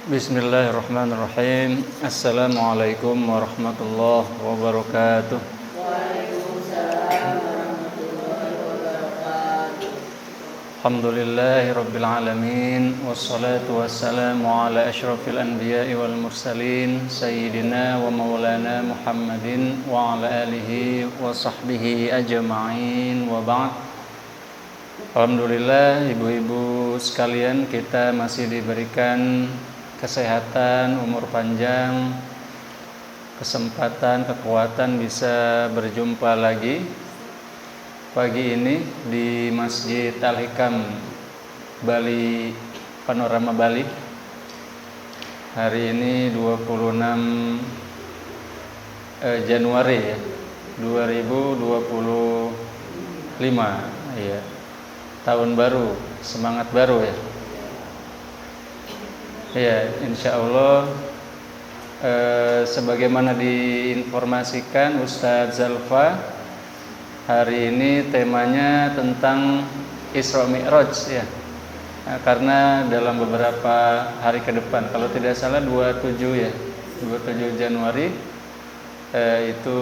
Bismillahirrahmanirrahim. Assalamualaikum warahmatullahi wabarakatuh. Waalaikumsalam warahmatullahi wabarakatuh. Alhamdulillahi rabbil alamin. Wassalatu wassalamu ala asyrafil anbiya'i wal mursalin Sayyidina wa maulana Muhammadin wa ala alihi wa sahbihi ajma'in wa ba'd. Alhamdulillah, ibu-ibu sekalian, kita masih diberikan kesehatan, umur panjang, kesempatan, kekuatan bisa berjumpa lagi pagi ini di Masjid Al-Hikam Bali, Panorama Bali. Hari ini 26 Januari ya, 2025 ya. Tahun baru, semangat baru ya. Ya, insya Allah sebagaimana diinformasikan Ustadz Zalfa, hari ini temanya tentang Isra Mi'raj ya. Karena dalam beberapa hari ke depan, kalau tidak salah 27 ya, 27 Januari itu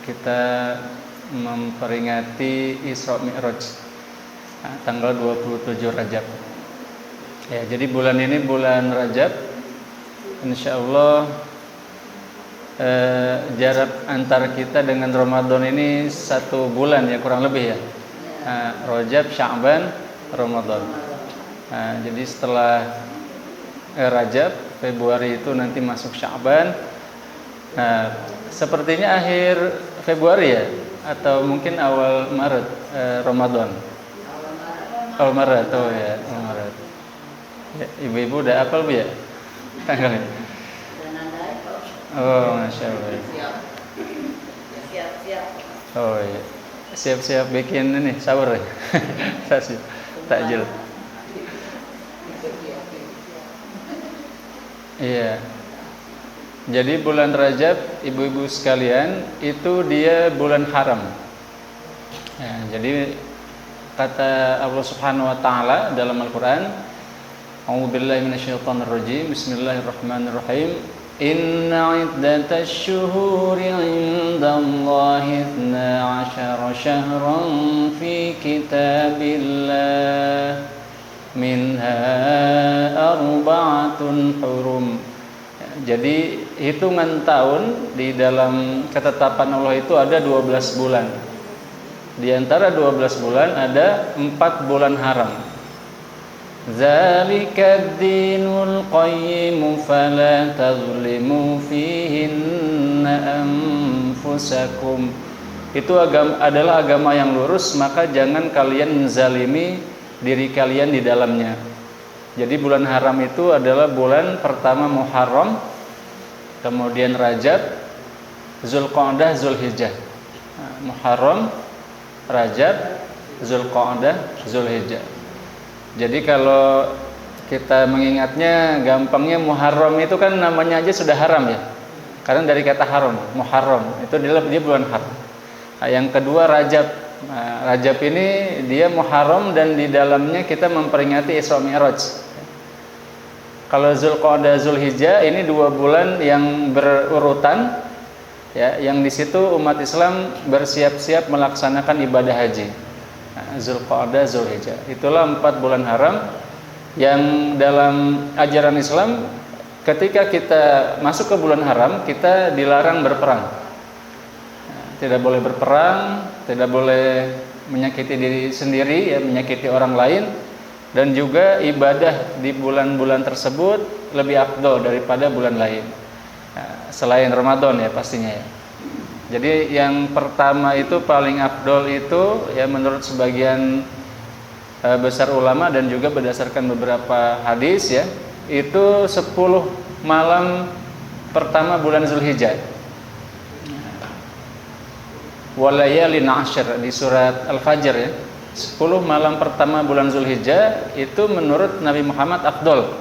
kita memperingati Isra Mi'raj, tanggal 27 Rajab. Ya, jadi bulan ini bulan Rajab, insya Allah jarak antara kita dengan Ramadan ini 1 bulan ya, kurang lebih ya. Rajab, Sya'ban, Ramadan. Jadi setelah Rajab, Februari itu nanti masuk Sya'ban. Sepertinya akhir Februari ya, atau mungkin awal Maret Ramadan. Awal Maret, oh ya, awal Maret. Ya, ibu-ibu udah apal Bu ya? Tanggalnya? Oh, Masya Allah. Siap-siap. Oh iya. Siap-siap bikin ini sahur ya. Takjil. Iya. Jadi bulan Rajab, ibu-ibu sekalian, itu dia bulan haram. Ya, jadi kata Allah Subhanahu wa taala dalam Al-Qur'an, A'udzubillahi minasyaitonir rajim. Bismillahirrahmanirrahim. Inna 'iddatash syuhuri 'indallahi 12 syahran fi kitabillah minha arba'atun hurum. Jadi hitungan tahun di dalam ketetapan Allah itu ada 12 bulan. Di antara 12 bulan ada 4 bulan haram. Zalikad dinul qayyim fala tazlimu fihinna anfusakum. Itu adalah agama yang lurus, maka jangan kalian menzalimi diri kalian di dalamnya. Jadi bulan haram itu adalah bulan pertama Muharram, kemudian Rajab, Zulqa'dah, Zulhijjah. Muharram, Rajab, Zulqa'dah, Zulhijjah. Jadi kalau kita mengingatnya, gampangnya Muharram itu kan namanya aja sudah haram ya. Karena dari kata haram, Muharram itu dia bulan haram. Yang kedua Rajab. Rajab ini dia Muharram dan di dalamnya kita memperingati Isra Mi'raj. Kalau Zulqa'dah, Zulhijjah ini 2 bulan yang berurutan ya, yang di situ umat Islam bersiap-siap melaksanakan ibadah haji. Zulqa'dah, Zulhijjah. Itulah 4 bulan haram yang dalam ajaran Islam ketika kita masuk ke bulan haram, kita dilarang berperang. Tidak boleh berperang, tidak boleh menyakiti diri sendiri ya, menyakiti orang lain, dan juga ibadah di bulan-bulan tersebut lebih afdol daripada bulan lain. Selain Ramadan ya pastinya ya. Jadi yang pertama itu paling afdol itu ya menurut sebagian besar ulama dan juga berdasarkan beberapa hadis ya, itu 10 malam pertama bulan Zulhijjah. Walayalin 'ashr di surat Al-Fajr ya. 10 malam pertama bulan Zulhijjah itu menurut Nabi Muhammad afdol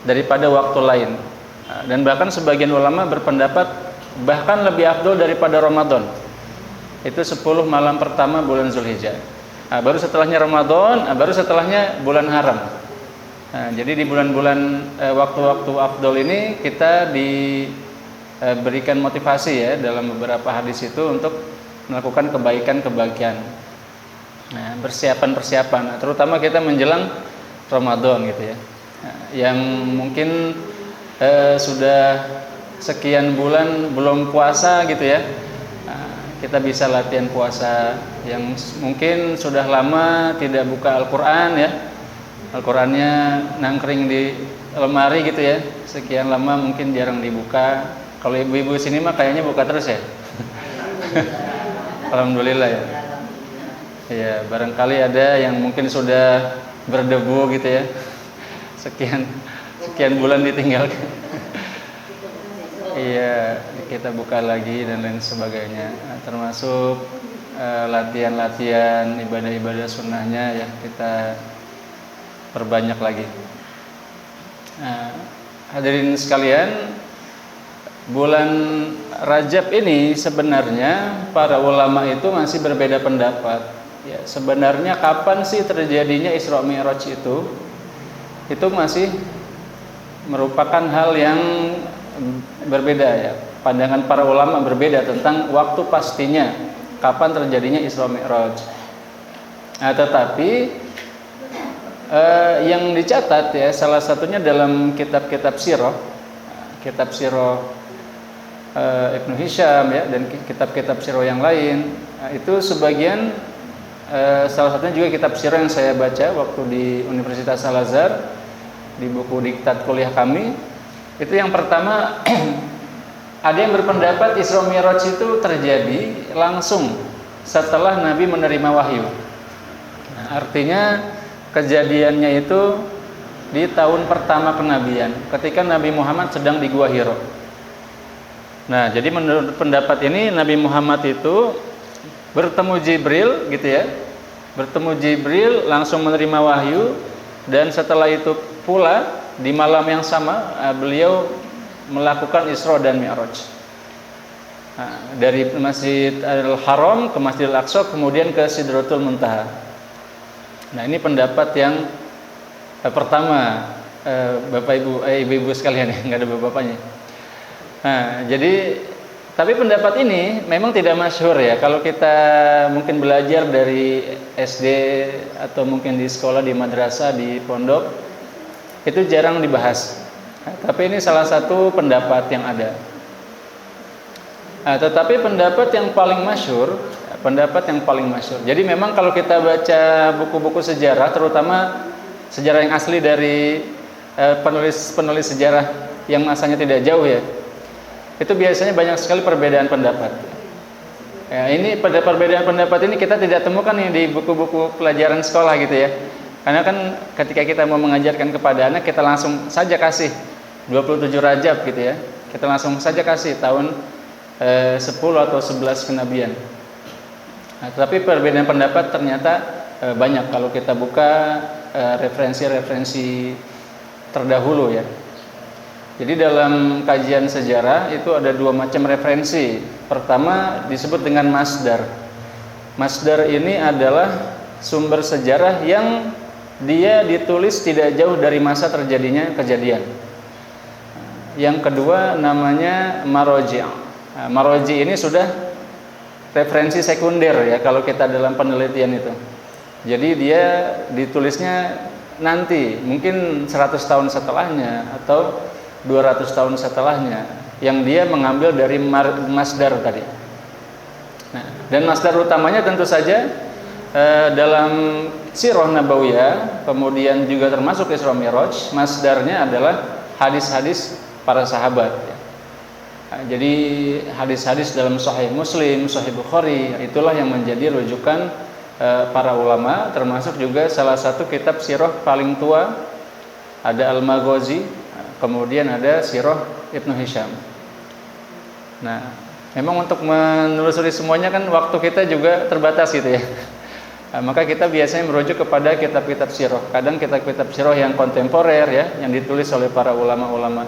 daripada waktu lain. Dan bahkan sebagian ulama berpendapat bahkan lebih afdol daripada Ramadan. Itu 10 malam pertama bulan Zulhijjah. Baru setelahnya Ramadan, baru setelahnya bulan haram. Nah, jadi di bulan-bulan waktu-waktu afdol ini kita diberikan motivasi ya dalam beberapa hadis itu untuk melakukan kebaikan-kebaikan. Nah, persiapan-persiapan, nah, terutama kita menjelang Ramadan gitu ya. Nah, yang mungkin sudah sekian bulan belum puasa gitu ya. Nah, kita bisa latihan puasa. Yang mungkin sudah lama tidak buka Al-Qur'an ya. Al-Qur'annya nangkring di lemari gitu ya. Sekian lama mungkin jarang dibuka. Kalau ibu-ibu sini mah kayaknya buka terus ya. Alhamdulillah ya. Ya, barangkali ada yang mungkin sudah berdebu gitu ya. Sekian bulan ditinggalkan. Iya, kita buka lagi dan lain sebagainya. Nah, termasuk latihan-latihan ibadah-ibadah sunnahnya ya kita perbanyak lagi. Nah, hadirin sekalian, bulan Rajab ini sebenarnya para ulama itu masih berbeda pendapat. Ya, sebenarnya kapan sih terjadinya Isra Mi'raj itu? Itu masih merupakan hal yang berbeda ya. Pandangan para ulama berbeda tentang waktu pastinya kapan terjadinya Isra Mi'raj. Nah, tetapi yang dicatat ya salah satunya dalam kitab-kitab sirah, kitab sirah Ibnu Hisham ya dan kitab-kitab sirah yang lain. Nah, itu sebagian salah satunya juga kitab sirah yang saya baca waktu di Universitas Al-Azhar di buku diktat kuliah kami. Itu yang pertama ada yang berpendapat Isra Mi'raj itu terjadi langsung setelah Nabi menerima wahyu. Nah, artinya kejadiannya itu di tahun pertama kenabian ketika Nabi Muhammad sedang di Gua Hira. Nah, jadi menurut pendapat ini Nabi Muhammad itu bertemu Jibril gitu ya. Bertemu Jibril langsung menerima wahyu dan setelah itu pula di malam yang sama beliau melakukan Isra dan Mi'raj. Nah, dari Masjid Al-Haram ke Masjidil Aqsa kemudian ke Sidratul Muntaha. Nah, ini pendapat yang pertama Bapak Ibu ibu-ibu sekalian ya, enggak ada bapak-bapaknya. Nah, jadi tapi pendapat ini memang tidak masyhur ya. Kalau kita mungkin belajar dari SD atau mungkin di sekolah, di madrasah, di pondok, itu jarang dibahas. Nah, tapi ini salah satu pendapat yang ada. Nah, tetapi pendapat yang paling masyhur, jadi memang kalau kita baca buku-buku sejarah, terutama sejarah yang asli dari penulis sejarah yang masanya tidak jauh ya, itu biasanya banyak sekali perbedaan pendapat. Ya, ini pada perbedaan pendapat ini kita tidak temukan nih di buku-buku pelajaran sekolah gitu ya. Karena kan ketika kita mau mengajarkan kepada anak, kita langsung saja kasih 27 Rajab gitu ya. Kita langsung saja kasih tahun 10 atau 11 kenabian. Nah, tapi perbedaan pendapat ternyata banyak kalau kita buka referensi-referensi terdahulu ya. Jadi dalam kajian sejarah itu ada dua macam referensi. Pertama disebut dengan masdar. Masdar ini adalah sumber sejarah yang dia ditulis tidak jauh dari masa terjadinya kejadian. Yang kedua namanya maroji'. Nah, maroji' ini sudah referensi sekunder ya kalau kita dalam penelitian itu. Jadi dia ditulisnya nanti, mungkin 100 tahun setelahnya atau 200 tahun setelahnya, yang dia mengambil dari masdar tadi. Nah, dan masdar utamanya tentu saja dalam Sirah Nabawiyah, kemudian juga termasuk Isra Mi'raj, masdarnya adalah hadis-hadis para sahabat. Nah, jadi hadis-hadis dalam Sahih Muslim, Sahih Bukhari, itulah yang menjadi rujukan para ulama, termasuk juga salah satu kitab sirah paling tua ada Al-Maghazi, kemudian ada Sirah Ibnu Hisham. Nah, memang untuk menelusuri semuanya kan waktu kita juga terbatas gitu ya. Nah, maka kita biasanya merujuk kepada kitab-kitab sirah. Kadang kitab-kitab sirah yang kontemporer ya, yang ditulis oleh para ulama-ulama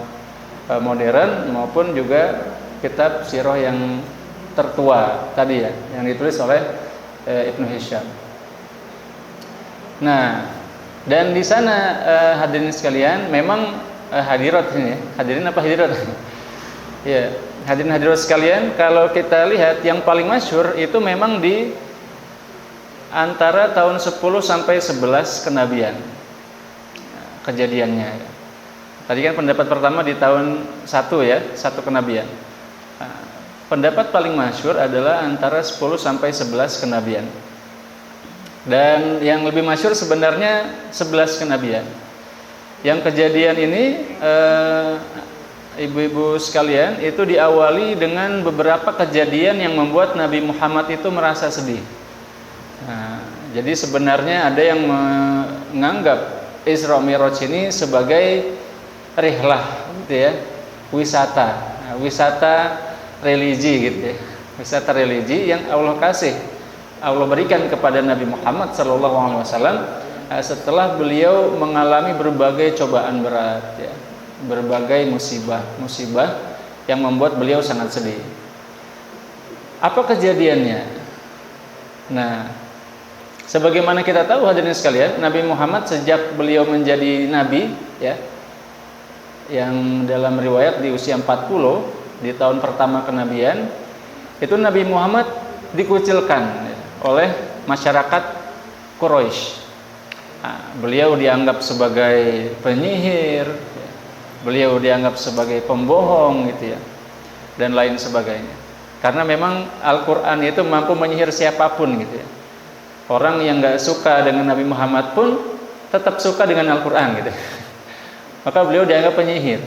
modern, maupun juga kitab sirah yang tertua tadi ya, yang ditulis oleh Ibnu Hisham. Nah, Dan di sana hadirin sekalian, memang hadirat ini ya. Hadirin apa hadirat? Ya, hadirin hadirat sekalian, kalau kita lihat yang paling masyhur itu memang di antara tahun 10 sampai 11 kenabian. Kejadiannya ya. Tadi kan pendapat pertama di tahun 1 ya, 1 kenabian. Pendapat paling masyhur adalah antara 10 sampai 11 kenabian. Dan yang lebih masyhur sebenarnya 11 kenabian. Yang kejadian ini ibu-ibu sekalian itu diawali dengan beberapa kejadian yang membuat Nabi Muhammad itu merasa sedih. Nah, jadi sebenarnya ada yang menganggap Isra Mi'raj ini sebagai rihlah gitu ya, wisata. Nah, wisata religi gitu ya. Wisata religi yang Allah berikan kepada Nabi Muhammad SAW setelah beliau mengalami berbagai cobaan berat, ya, berbagai musibah yang membuat beliau sangat sedih. Apa kejadiannya? Nah, sebagaimana kita tahu hadirin sekalian, Nabi Muhammad sejak beliau menjadi nabi, ya, yang dalam riwayat di usia 40 di tahun pertama kenabian, itu Nabi Muhammad dikucilkan oleh masyarakat Quraisy. Nah, beliau dianggap sebagai penyihir, beliau dianggap sebagai pembohong gitu ya, dan lain sebagainya. Karena memang Al-Quran itu mampu menyihir siapapun gitu ya. Orang yang nggak suka dengan Nabi Muhammad pun tetap suka dengan Al-Quran gitu. Maka beliau dianggap penyihir,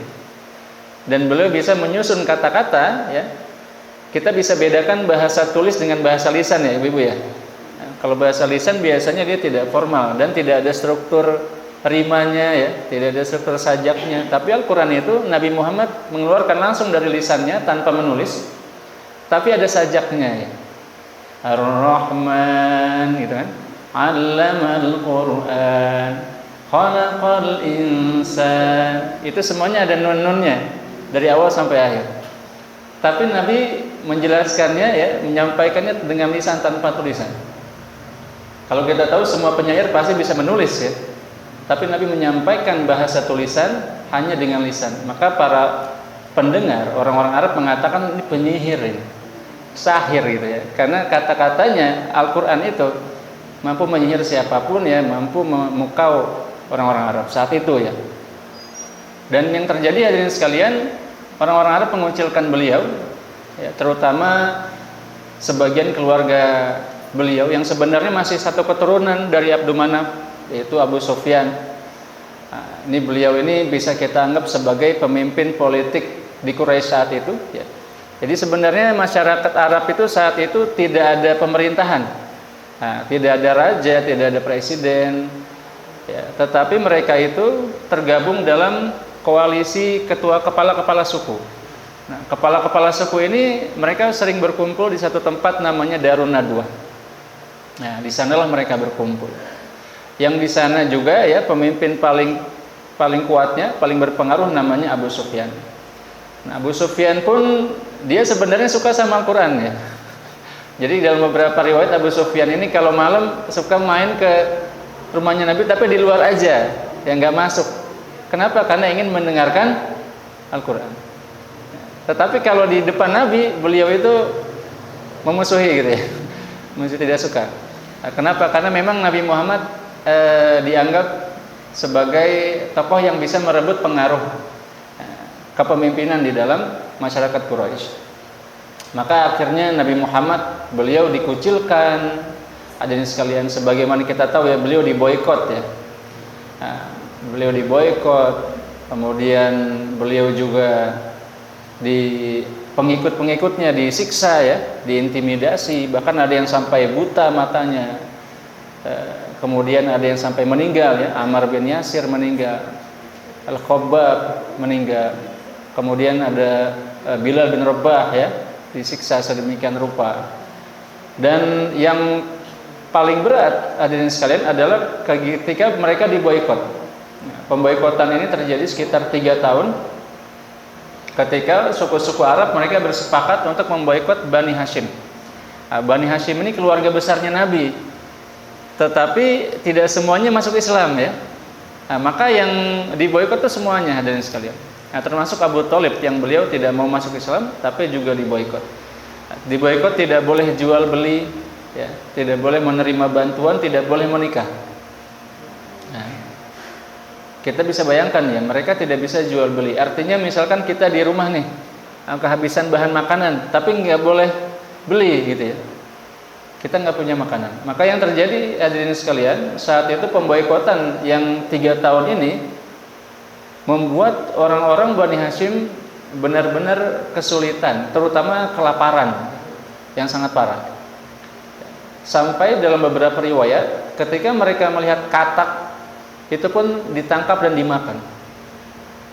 dan beliau bisa menyusun kata-kata ya. Kita bisa bedakan bahasa tulis dengan bahasa lisan ya ibu-ibu ya. Nah, kalau bahasa lisan biasanya dia tidak formal dan tidak ada struktur rimanya ya, tidak ada struktur sajaknya. Tapi Al-Quran itu Nabi Muhammad mengeluarkan langsung dari lisannya tanpa menulis, tapi ada sajaknya ya. Ar-Rahman gitu kan, 'allamal Qur'an, khalaqal insan. Itu semuanya ada nun-nunnya dari awal sampai akhir. Tapi Nabi menjelaskannya ya, menyampaikannya dengan lisan tanpa tulisan. Kalau kita tahu semua penyair pasti bisa menulis ya, tapi Nabi menyampaikan bahasa tulisan hanya dengan lisan. Maka para pendengar, orang-orang Arab mengatakan ini penyihir ini, sahir gitu ya, karena kata-katanya Al-Quran itu mampu menyihir siapapun ya, mampu memukau orang-orang Arab saat itu ya. Dan yang terjadi hadirin sekalian, orang-orang Arab mengucilkan beliau ya, terutama sebagian keluarga beliau yang sebenarnya masih satu keturunan dari Abdul Manaf, yaitu Abu Sufyan. Nah, ini beliau ini bisa kita anggap sebagai pemimpin politik di Quraisy saat itu ya. Jadi sebenarnya masyarakat Arab itu saat itu tidak ada pemerintahan, nah, tidak ada raja, tidak ada presiden ya, tetapi mereka itu tergabung dalam koalisi kepala-kepala suku. Nah, kepala-kepala suku ini mereka sering berkumpul di satu tempat namanya Darun Nadwah. Nah, di sanalah mereka berkumpul. Yang di sana juga ya pemimpin paling kuatnya, paling berpengaruh namanya Abu Sufyan. Nah, Abu Sufyan pun dia sebenarnya suka sama Al-Quran ya. Jadi dalam beberapa riwayat Abu Sufyan ini kalau malam suka main ke rumahnya Nabi, tapi di luar aja, yang nggak masuk. Kenapa? Karena ingin mendengarkan Al-Quran. Tetapi kalau di depan Nabi, beliau itu memusuhi gitu ya, masih tidak suka. Nah, kenapa? Karena memang Nabi Muhammad dianggap sebagai tokoh yang bisa merebut pengaruh kepemimpinan di dalam masyarakat Quraisy. Maka akhirnya Nabi Muhammad beliau dikucilkan. Hadirin sekalian, sebagaimana kita tahu ya, beliau diboikot ya. Nah, beliau diboikot, kemudian beliau juga di pengikut-pengikutnya disiksa ya, diintimidasi, bahkan ada yang sampai buta matanya. Kemudian ada yang sampai meninggal ya, Ammar bin Yasir meninggal, Al-Khabbab meninggal. Kemudian ada Bilal bin Rabah ya, disiksa sedemikian rupa. Dan yang paling berat hadirin sekalian adalah ketika mereka diboikot. Pemboikotan ini terjadi sekitar 3 tahun ketika suku-suku Arab mereka bersepakat untuk memboikot Bani Hashim. Nah, Bani Hashim ini keluarga besarnya Nabi, tetapi tidak semuanya masuk Islam ya. Nah, maka yang diboikot itu semuanya hadirin sekalian. Nah, termasuk Abu Thalib yang beliau tidak mau masuk Islam tapi juga diboikot. Diboikot tidak boleh jual beli, ya, tidak boleh menerima bantuan, tidak boleh menikah. Nah, kita bisa bayangkan ya, mereka tidak bisa jual beli. Artinya misalkan kita di rumah nih, kehabisan bahan makanan, tapi nggak boleh beli gitu ya. Kita nggak punya makanan. Maka yang terjadi hadirin sekalian, saat itu pemboikotan yang 3 tahun ini membuat orang-orang Bani Hashim benar-benar kesulitan, terutama kelaparan yang sangat parah. Sampai dalam beberapa riwayat, ketika mereka melihat katak, itu pun ditangkap dan dimakan.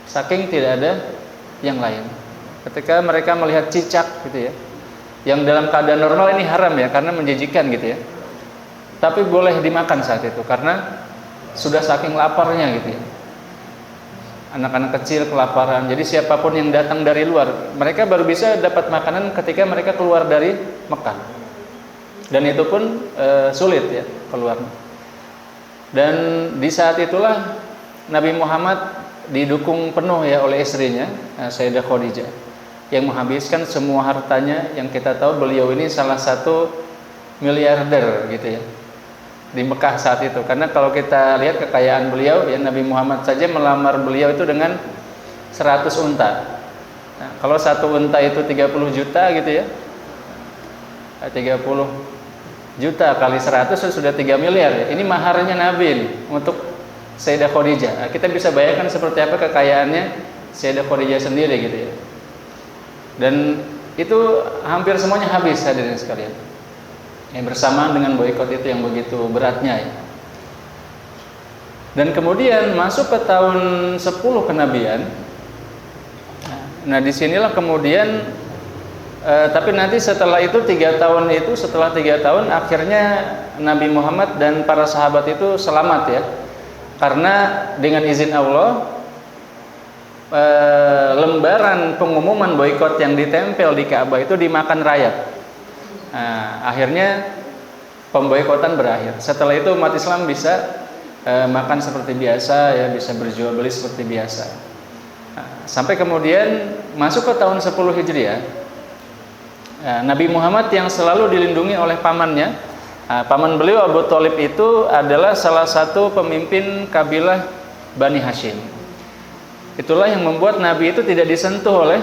Saking tidak ada yang lain. Ketika mereka melihat cicak gitu ya, yang dalam keadaan normal ini haram ya, karena menjijikan gitu ya, tapi boleh dimakan saat itu karena sudah saking laparnya gitu ya. Anak-anak kecil kelaparan, jadi siapapun yang datang dari luar, mereka baru bisa dapat makanan ketika mereka keluar dari Mekah, dan itu pun sulit ya keluar. Dan di saat itulah Nabi Muhammad didukung penuh ya oleh istrinya Sayyidah Khadijah, yang menghabiskan semua hartanya. Yang kita tahu beliau ini salah satu miliarder gitu ya di Mekah saat itu. Karena kalau kita lihat kekayaan beliau ya, Nabi Muhammad saja melamar beliau itu dengan 100 unta. Nah, kalau satu unta itu 30 juta gitu ya, 30 juta kali 100 sudah 3 miliar ya. Ini maharnya Nabi ini untuk Sayyidah Khadijah. Nah, kita bisa bayangkan seperti apa kekayaannya Sayyidah Khadijah sendiri gitu ya. Dan itu hampir semuanya habis hadirin sekalian. Yang bersamaan dengan boikot itu yang begitu beratnya ya. Dan kemudian masuk ke tahun 10 kenabian. Nah, disinilah kemudian tapi nanti setelah itu 3 tahun itu, setelah 3 tahun akhirnya Nabi Muhammad dan para sahabat itu selamat ya. Karena dengan izin Allah lembaran pengumuman boikot yang ditempel di Ka'bah itu dimakan rayap. Nah, akhirnya pemboikotan berakhir. Setelah itu umat Islam bisa makan seperti biasa ya, bisa berjual beli seperti biasa. Nah, sampai kemudian masuk ke tahun 10 Hijriah. Nabi Muhammad yang selalu dilindungi oleh pamannya, paman beliau Abu Thalib itu adalah salah satu pemimpin kabilah Bani Hashim. Itulah yang membuat Nabi itu tidak disentuh oleh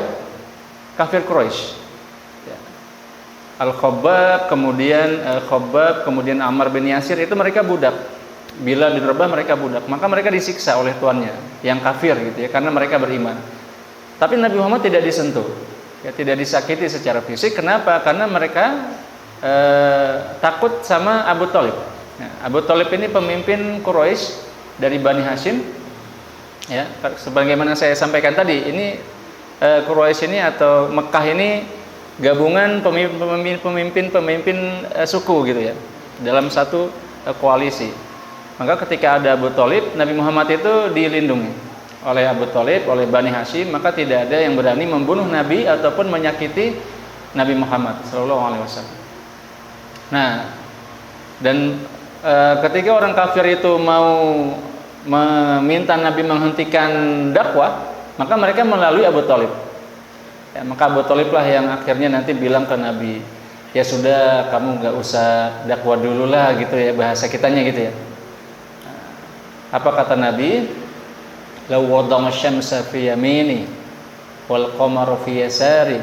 kafir Quraisy. Al-Khabbab, kemudian Ammar bin Yasir, itu mereka budak. Bila di Rabah mereka budak, maka mereka disiksa oleh tuannya yang kafir gitu ya, karena mereka beriman. Tapi Nabi Muhammad tidak disentuh, ya, tidak disakiti secara fisik. Kenapa? Karena mereka takut sama Abu Thalib. Nah, Abu Thalib ini pemimpin Quraisy dari Bani Hashim. Ya, sebagaimana saya sampaikan tadi, ini Quraisy ini atau Mekah ini gabungan pemimpin suku gitu ya, dalam satu koalisi. Maka ketika ada Abu Thalib, Nabi Muhammad itu dilindungi oleh Abu Thalib, oleh Bani Hashim, maka tidak ada yang berani membunuh Nabi ataupun menyakiti Nabi Muhammad SAW. Nah, dan ketika orang kafir itu mau meminta Nabi menghentikan dakwah, maka mereka melalui Abu Thalib. Ya, maka Abu Thalib lah yang akhirnya nanti bilang ke Nabi, ya sudah kamu nggak usah dakwah dulu lah gitu ya, bahasa kitanya gitu ya. Apa kata Nabi? Law wadama syamsa fi yamini wal qamaru fi yasari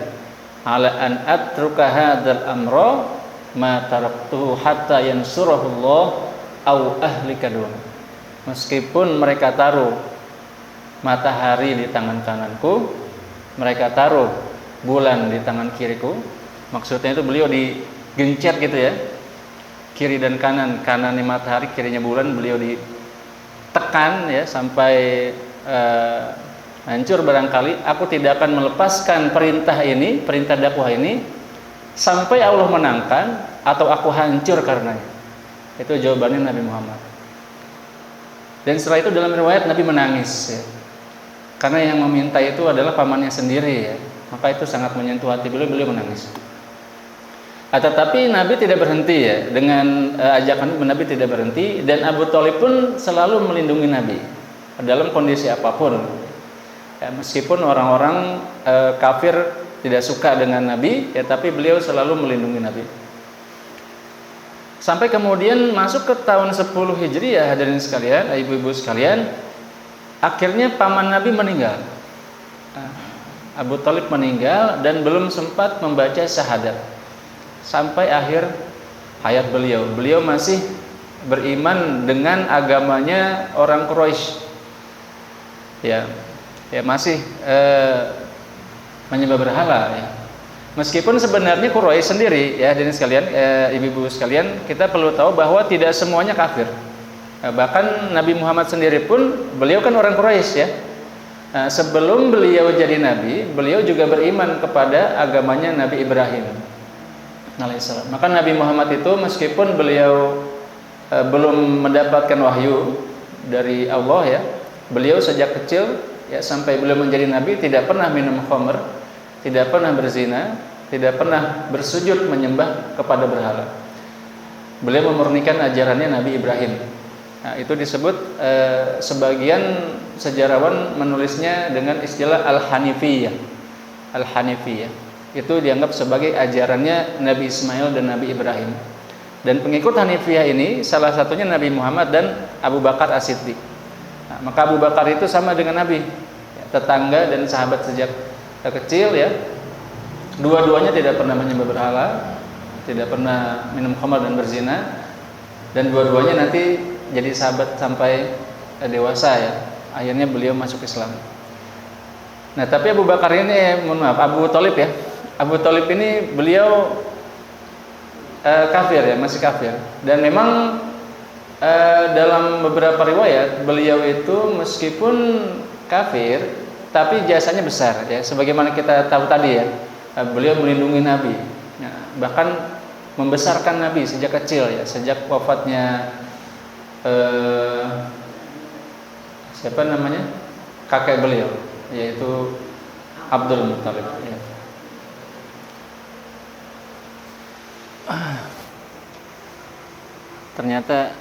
ala an atruka hadzal amra ma taraktuhu hatta yansurahu Allah au ahlika dun. Meskipun mereka taruh matahari di tangan kananku, mereka taruh bulan di tangan kiriku, maksudnya itu beliau digencet gitu ya, kiri dan kanan, kanannya matahari, kirinya bulan, beliau ditekan ya sampai hancur barangkali. Aku tidak akan melepaskan perintah ini, perintah dakwah ini, sampai Allah menangkan atau aku hancur karenanya. Itu jawabannya Nabi Muhammad. Dan setelah itu dalam riwayat Nabi menangis ya. Karena yang meminta itu adalah pamannya sendiri ya. Maka itu sangat menyentuh hati beliau menangis. Tetapi Nabi tidak berhenti ya, dengan ajakan Nabi tidak berhenti, dan Abu Thalib pun selalu melindungi Nabi. dalam kondisi apapun. Ya, meskipun orang-orang kafir tidak suka dengan Nabi, ya tapi beliau selalu melindungi Nabi. Sampai kemudian masuk ke tahun 10 Hijriah, hadirin sekalian, ibu-ibu sekalian, akhirnya paman Nabi meninggal. Abu Thalib meninggal dan belum sempat membaca syahadat sampai akhir hayat beliau. Beliau masih beriman dengan agamanya orang Quraisy. Ya masih menyembah berhala. Ya. Meskipun sebenarnya Quraisy sendiri, ya hadirin sekalian, ibu-ibu sekalian, kita perlu tahu bahwa tidak semuanya kafir. Bahkan Nabi Muhammad sendiri pun, beliau kan orang Quraisy ya. Sebelum beliau jadi nabi, beliau juga beriman kepada agamanya Nabi Ibrahim alaihissalam. Maka Nabi Muhammad itu meskipun beliau belum mendapatkan wahyu dari Allah ya, beliau sejak kecil ya sampai beliau menjadi nabi tidak pernah minum khamr, tidak pernah berzina, tidak pernah bersujud menyembah kepada berhala. Beliau memurnikan ajarannya Nabi Ibrahim. Nah, itu disebut sebagian sejarawan menulisnya dengan istilah Al-Hanifiyah. Al-Hanifiyah itu dianggap sebagai ajarannya Nabi Ismail dan Nabi Ibrahim. Dan pengikut Hanifiyah ini salah satunya Nabi Muhammad dan Abu Bakar As-Siddiq. Nah, maka Abu Bakar itu sama dengan Nabi, ya, tetangga dan sahabat sejak kecil ya. Dua-duanya tidak pernah menyembah berhala, tidak pernah minum khamar dan berzina, dan dua-duanya nanti jadi sahabat sampai dewasa ya. Akhirnya beliau masuk Islam. Nah, tapi Abu Bakar ini, mohon maaf, Abu Thalib ya. Abu Thalib ini beliau kafir ya, masih kafir. Dan memang dalam beberapa riwayat beliau itu meskipun kafir tapi jasanya besar ya. Sebagaimana kita tahu tadi ya, beliau melindungi Nabi. Ya, bahkan membesarkan Nabi sejak kecil ya, sejak wafatnya siapa namanya kakek beliau, yaitu Abdul Muthalib ya. Ternyata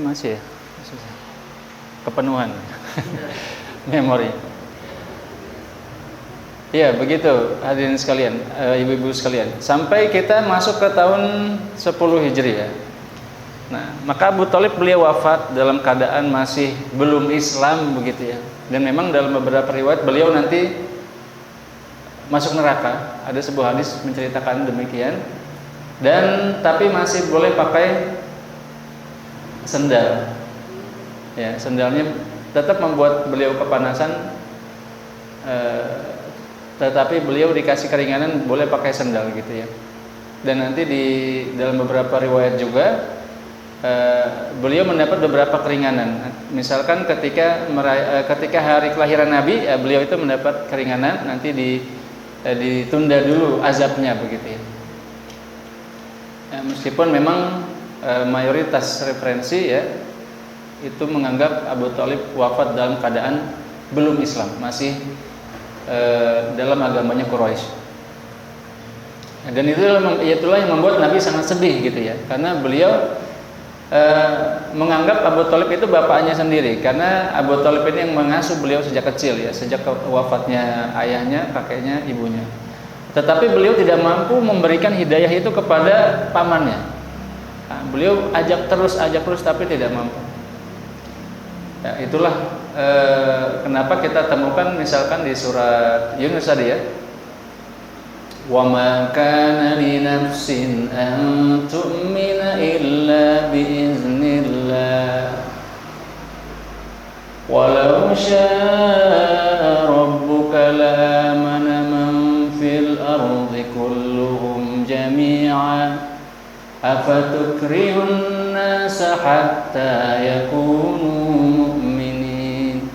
masih ya kepenuhan memori. Ya begitu hadirin sekalian, ibu-ibu sekalian, sampai kita masuk ke tahun 10 Hijriah. Nah, maka Abu Thalib beliau wafat dalam keadaan masih belum Islam begitu ya. Dan memang dalam beberapa riwayat beliau nanti masuk neraka. Ada sebuah hadis menceritakan demikian. Dan tapi masih boleh pakai sendal. Ya, sendalnya tetap membuat beliau kepanasan. Tetapi beliau dikasih keringanan boleh pakai sendal gitu ya. Dan nanti di dalam beberapa riwayat juga beliau mendapat beberapa keringanan. Misalkan ketika hari kelahiran Nabi, beliau itu mendapat keringanan, nanti ditunda dulu azabnya begitu ya. Meskipun memang mayoritas referensi ya itu menganggap Abu Thalib wafat dalam keadaan belum Islam, masih dalam agamanya Quraisy. Dan itulah yang membuat Nabi sangat sedih gitu ya, karena beliau menganggap Abu Thalib itu bapaknya sendiri, karena Abu Thalib ini yang mengasuh beliau sejak kecil ya, sejak wafatnya ayahnya, kakeknya, ibunya. Tetapi beliau tidak mampu memberikan hidayah itu kepada pamannya. Nah, beliau ajak terus tapi tidak mampu. Ya, itulah kenapa kita temukan misalkan di surat Yunus tadi ya, wa ma kana li nafsin an tu'mina illa biiznillah walau syaa rabbuka la amana man fil ardi kulluhum jami'a afatukrihun nasa hatta yakunu mu'minin.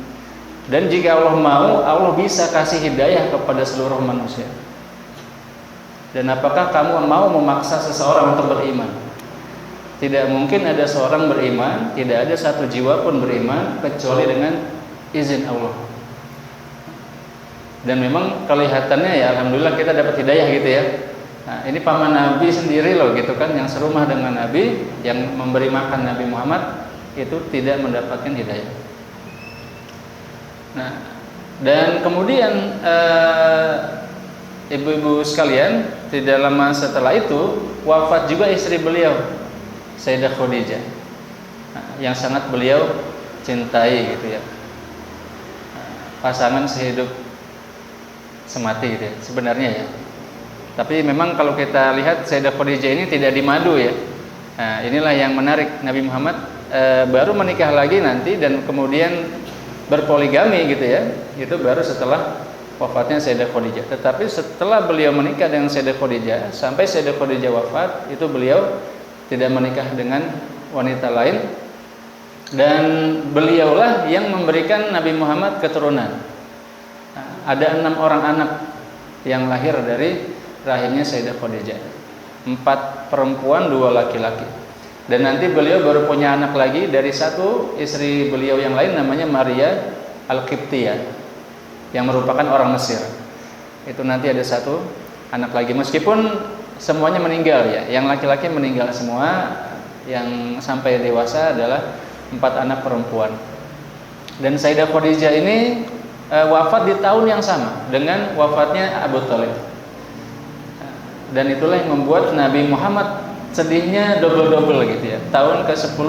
Dan jika Allah mau, Allah bisa kasih hidayah kepada seluruh manusia. Dan apakah kamu mau memaksa seseorang untuk beriman? Tidak mungkin ada seorang beriman, tidak ada satu jiwa pun beriman kecuali dengan izin Allah. Dan memang kelihatannya ya alhamdulillah kita dapat hidayah gitu ya. Nah, ini paman Nabi sendiri loh gitu kan, yang serumah dengan Nabi, yang memberi makan Nabi Muhammad itu tidak mendapatkan hidayah. Nah, dan kemudian ibu-ibu sekalian, tidak lama setelah itu wafat juga istri beliau, Sayyidah Khadijah, yang sangat beliau cintai gitu ya. Pasangan sehidup semati gitu ya, sebenarnya ya. Tapi memang kalau kita lihat Sayyidah Khadijah ini tidak dimadu ya. Nah, inilah yang menarik, Nabi Muhammad baru menikah lagi nanti dan kemudian berpoligami gitu ya. Itu baru setelah wafatnya Sayyidah Khadijah. Tetapi setelah beliau menikah dengan Sayyidah Khadijah, sampai Sayyidah Khadijah wafat, itu beliau tidak menikah dengan wanita lain, dan beliaulah yang memberikan Nabi Muhammad keturunan. Nah, ada 6 orang anak yang lahir dari rahimnya Sayyidah Khadijah, 4 perempuan 2 laki-laki. Dan nanti beliau baru punya anak lagi dari satu istri beliau yang lain, namanya Maria Al-Qibtiyah, yang merupakan orang Mesir. Itu nanti ada 1 anak lagi, meskipun semuanya meninggal ya. Yang laki-laki meninggal semua, yang sampai dewasa adalah 4 anak perempuan. Dan Sayyidah Khadijah ini wafat di tahun yang sama dengan wafatnya Abu Thalib. Dan itulah yang membuat Nabi Muhammad sedihnya double-double gitu ya. Tahun ke-10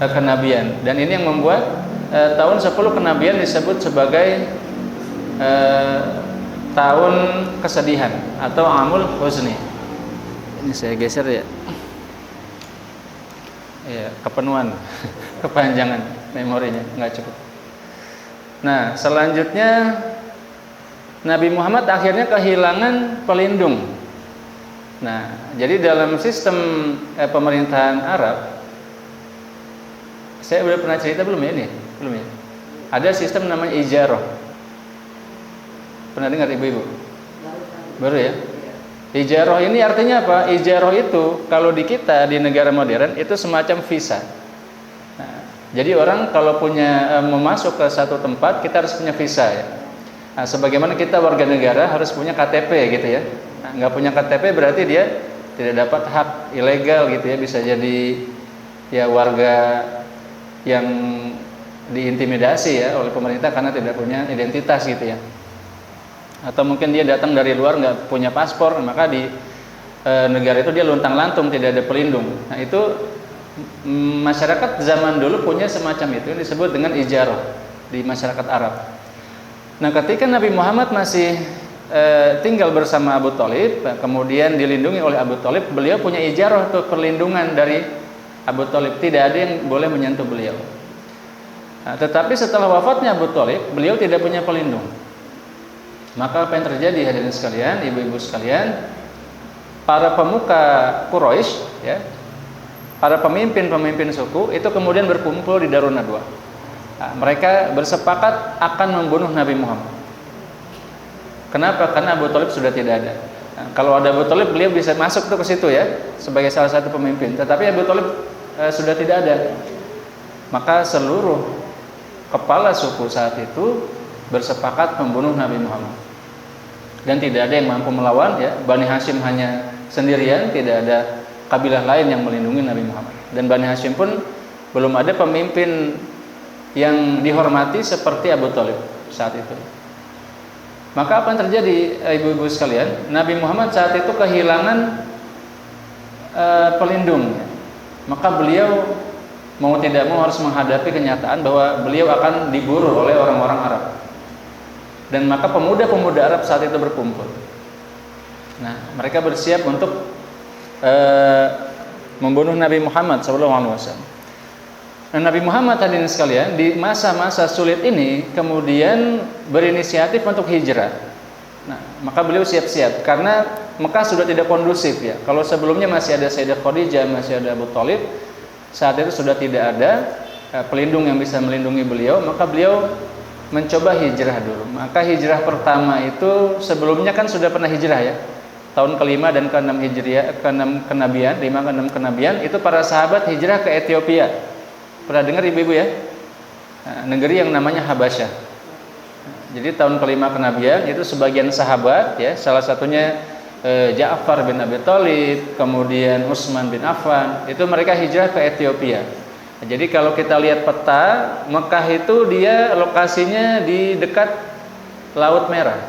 kenabian. Dan ini yang membuat tahun 10 kenabian disebut sebagai tahun kesedihan atau Amul Huzni. Ini saya geser ya. Ya, kepenuhan, kepanjangan memorinya nggak cukup. Nah, selanjutnya Nabi Muhammad akhirnya kehilangan pelindung. Nah, jadi dalam sistem pemerintahan Arab, saya udah pernah cerita belum ya ini? Belum ya? Ada sistem namanya ijarah. Pernah dengar ibu-ibu? Baru ya? Ijarah ini artinya apa? Ijarah itu kalau di kita, di negara modern, itu semacam visa. Nah, jadi orang kalau punya mau masuk ke satu tempat, kita harus punya visa ya. Nah, sebagaimana kita warga negara harus punya KTP gitu ya. Nah, nggak punya KTP berarti dia tidak dapat hak ilegal gitu ya, bisa jadi ya warga yang diintimidasi ya oleh pemerintah karena tidak punya identitas gitu ya. Atau mungkin dia datang dari luar nggak punya paspor, maka di negara itu dia luntang-lantung, tidak ada pelindung. Nah, itu masyarakat zaman dulu punya semacam itu yang disebut dengan ijarah di masyarakat Arab. Nah, ketika Nabi Muhammad masih tinggal bersama Abu Thalib, kemudian dilindungi oleh Abu Thalib, beliau punya ijarah untuk perlindungan dari Abu Thalib, tidak ada yang boleh menyentuh beliau. Nah, tetapi setelah wafatnya Abu Thalib, beliau tidak punya pelindung. Maka apa yang terjadi hadirin sekalian, ibu-ibu sekalian, para pemuka Quraisy ya, para pemimpin-pemimpin suku itu kemudian berkumpul di Darun Nadwa. Nah, mereka bersepakat akan membunuh Nabi Muhammad. Kenapa? Karena Abu Thalib sudah tidak ada. Nah, kalau ada Abu Thalib, beliau bisa masuk tuh ke situ ya, sebagai salah satu pemimpin. Tetapi Abu Thalib sudah tidak ada. Maka seluruh kepala suku saat itu bersepakat membunuh Nabi Muhammad. Dan tidak ada yang mampu melawan ya. Bani Hashim hanya sendirian, tidak ada kabilah lain yang melindungi Nabi Muhammad. Dan Bani Hashim pun belum ada pemimpin yang dihormati seperti Abu Thalib saat itu. Maka apa yang terjadi ibu-ibu sekalian? Nabi Muhammad saat itu kehilangan pelindung. Maka beliau mau tidak mau harus menghadapi kenyataan bahwa beliau akan diburu oleh orang-orang Arab. Dan maka pemuda-pemuda Arab saat itu berkumpul. Nah, mereka bersiap untuk membunuh Nabi Muhammad SAW. Nah, Nabi Muhammad hadirin sekalian di masa-masa sulit ini kemudian berinisiatif untuk hijrah. Nah, maka beliau siap-siap karena Mekah sudah tidak kondusif ya. Kalau sebelumnya masih ada Sayyidah Khadijah, masih ada Abu Thalib, saat itu sudah tidak ada pelindung yang bisa melindungi beliau, maka beliau mencoba hijrah dulu. Maka hijrah pertama itu sebelumnya kan sudah pernah hijrah ya. Tahun ke-5 dan ke-6 Hijriah, ke-6 kenabian, 5 ke-6 kenabian, itu para sahabat hijrah ke Ethiopia. Pernah dengar ibu-ibu ya? Negeri yang namanya Habasyah. Jadi tahun ke-5 kenabian itu sebagian sahabat ya, salah satunya Ja'far bin Abi Thalib, kemudian Utsman bin Affan, itu mereka hijrah ke Ethiopia. Jadi kalau kita lihat peta, Mekah itu dia lokasinya di dekat Laut Merah.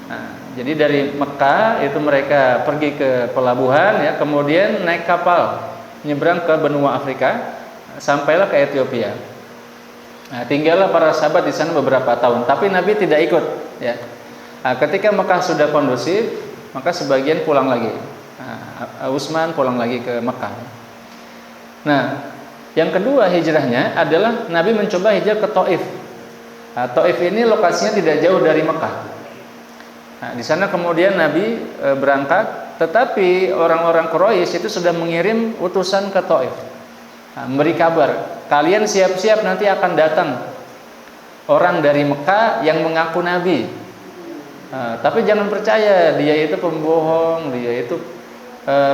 Nah, jadi dari Mekah itu mereka pergi ke pelabuhan ya, kemudian naik kapal nyebrang ke benua Afrika, sampailah ke Ethiopia. Nah, tinggallah para sahabat di sana beberapa tahun, tapi Nabi tidak ikut ya. Nah, ketika Mekah sudah kondusif, maka sebagian pulang lagi. Nah, Utsman pulang lagi ke Mekah. Nah, yang kedua hijrahnya adalah Nabi mencoba hijrah ke Taif. Nah, Taif ini lokasinya tidak jauh dari Mekah. Nah, di sana kemudian Nabi berangkat, tetapi orang-orang Quraisy itu sudah mengirim utusan ke Taif. Nah, memberi kabar, kalian siap-siap nanti akan datang orang dari Mekah yang mengaku Nabi. Nah, tapi jangan percaya dia itu pembohong, dia itu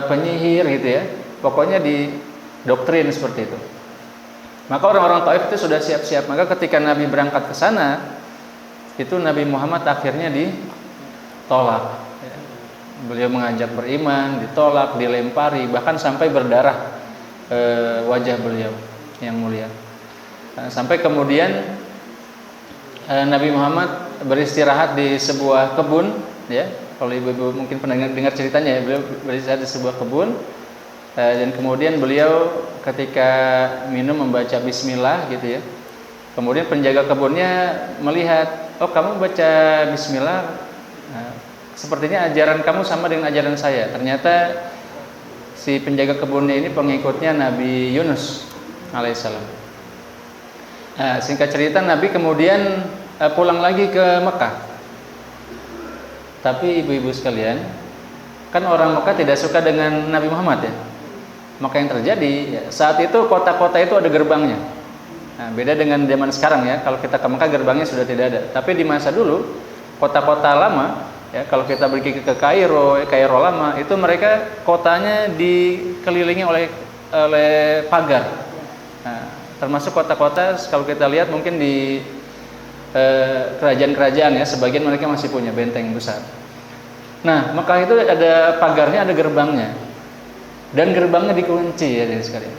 penyihir gitu ya. Pokoknya di doktrin seperti itu. Maka orang-orang Taif itu sudah siap-siap. Maka ketika Nabi berangkat ke sana, itu Nabi Muhammad akhirnya ditolak. Beliau mengajak beriman, ditolak, dilempari, bahkan sampai berdarah wajah beliau yang mulia. Sampai kemudian Nabi Muhammad beristirahat di sebuah kebun, ya. Kalau ibu-ibu mungkin pernah dengar ceritanya ya, beliau beristirahat di sebuah kebun. Dan kemudian beliau ketika minum membaca bismillah gitu ya. Kemudian penjaga kebunnya melihat, oh kamu baca bismillah, nah, sepertinya ajaran kamu sama dengan ajaran saya. Ternyata si penjaga kebunnya ini pengikutnya Nabi Yunus alaihissalam. Nah, singkat cerita Nabi kemudian pulang lagi ke Mekah. Tapi ibu-ibu sekalian, kan orang Mekah tidak suka dengan Nabi Muhammad ya. Maka yang terjadi ya, saat itu kota-kota itu ada gerbangnya. Nah, beda dengan zaman sekarang ya. Kalau kita ke Mekah gerbangnya sudah tidak ada. Tapi di masa dulu kota-kota lama ya, kalau kita pergi ke Kairo lama itu mereka kotanya dikelilingi oleh pagar. Nah, termasuk kota-kota kalau kita lihat mungkin di kerajaan-kerajaan ya, sebagian mereka masih punya benteng besar. Nah, Mekah itu ada pagarnya, ada gerbangnya. Dan gerbangnya dikunci ya jadi sekalian.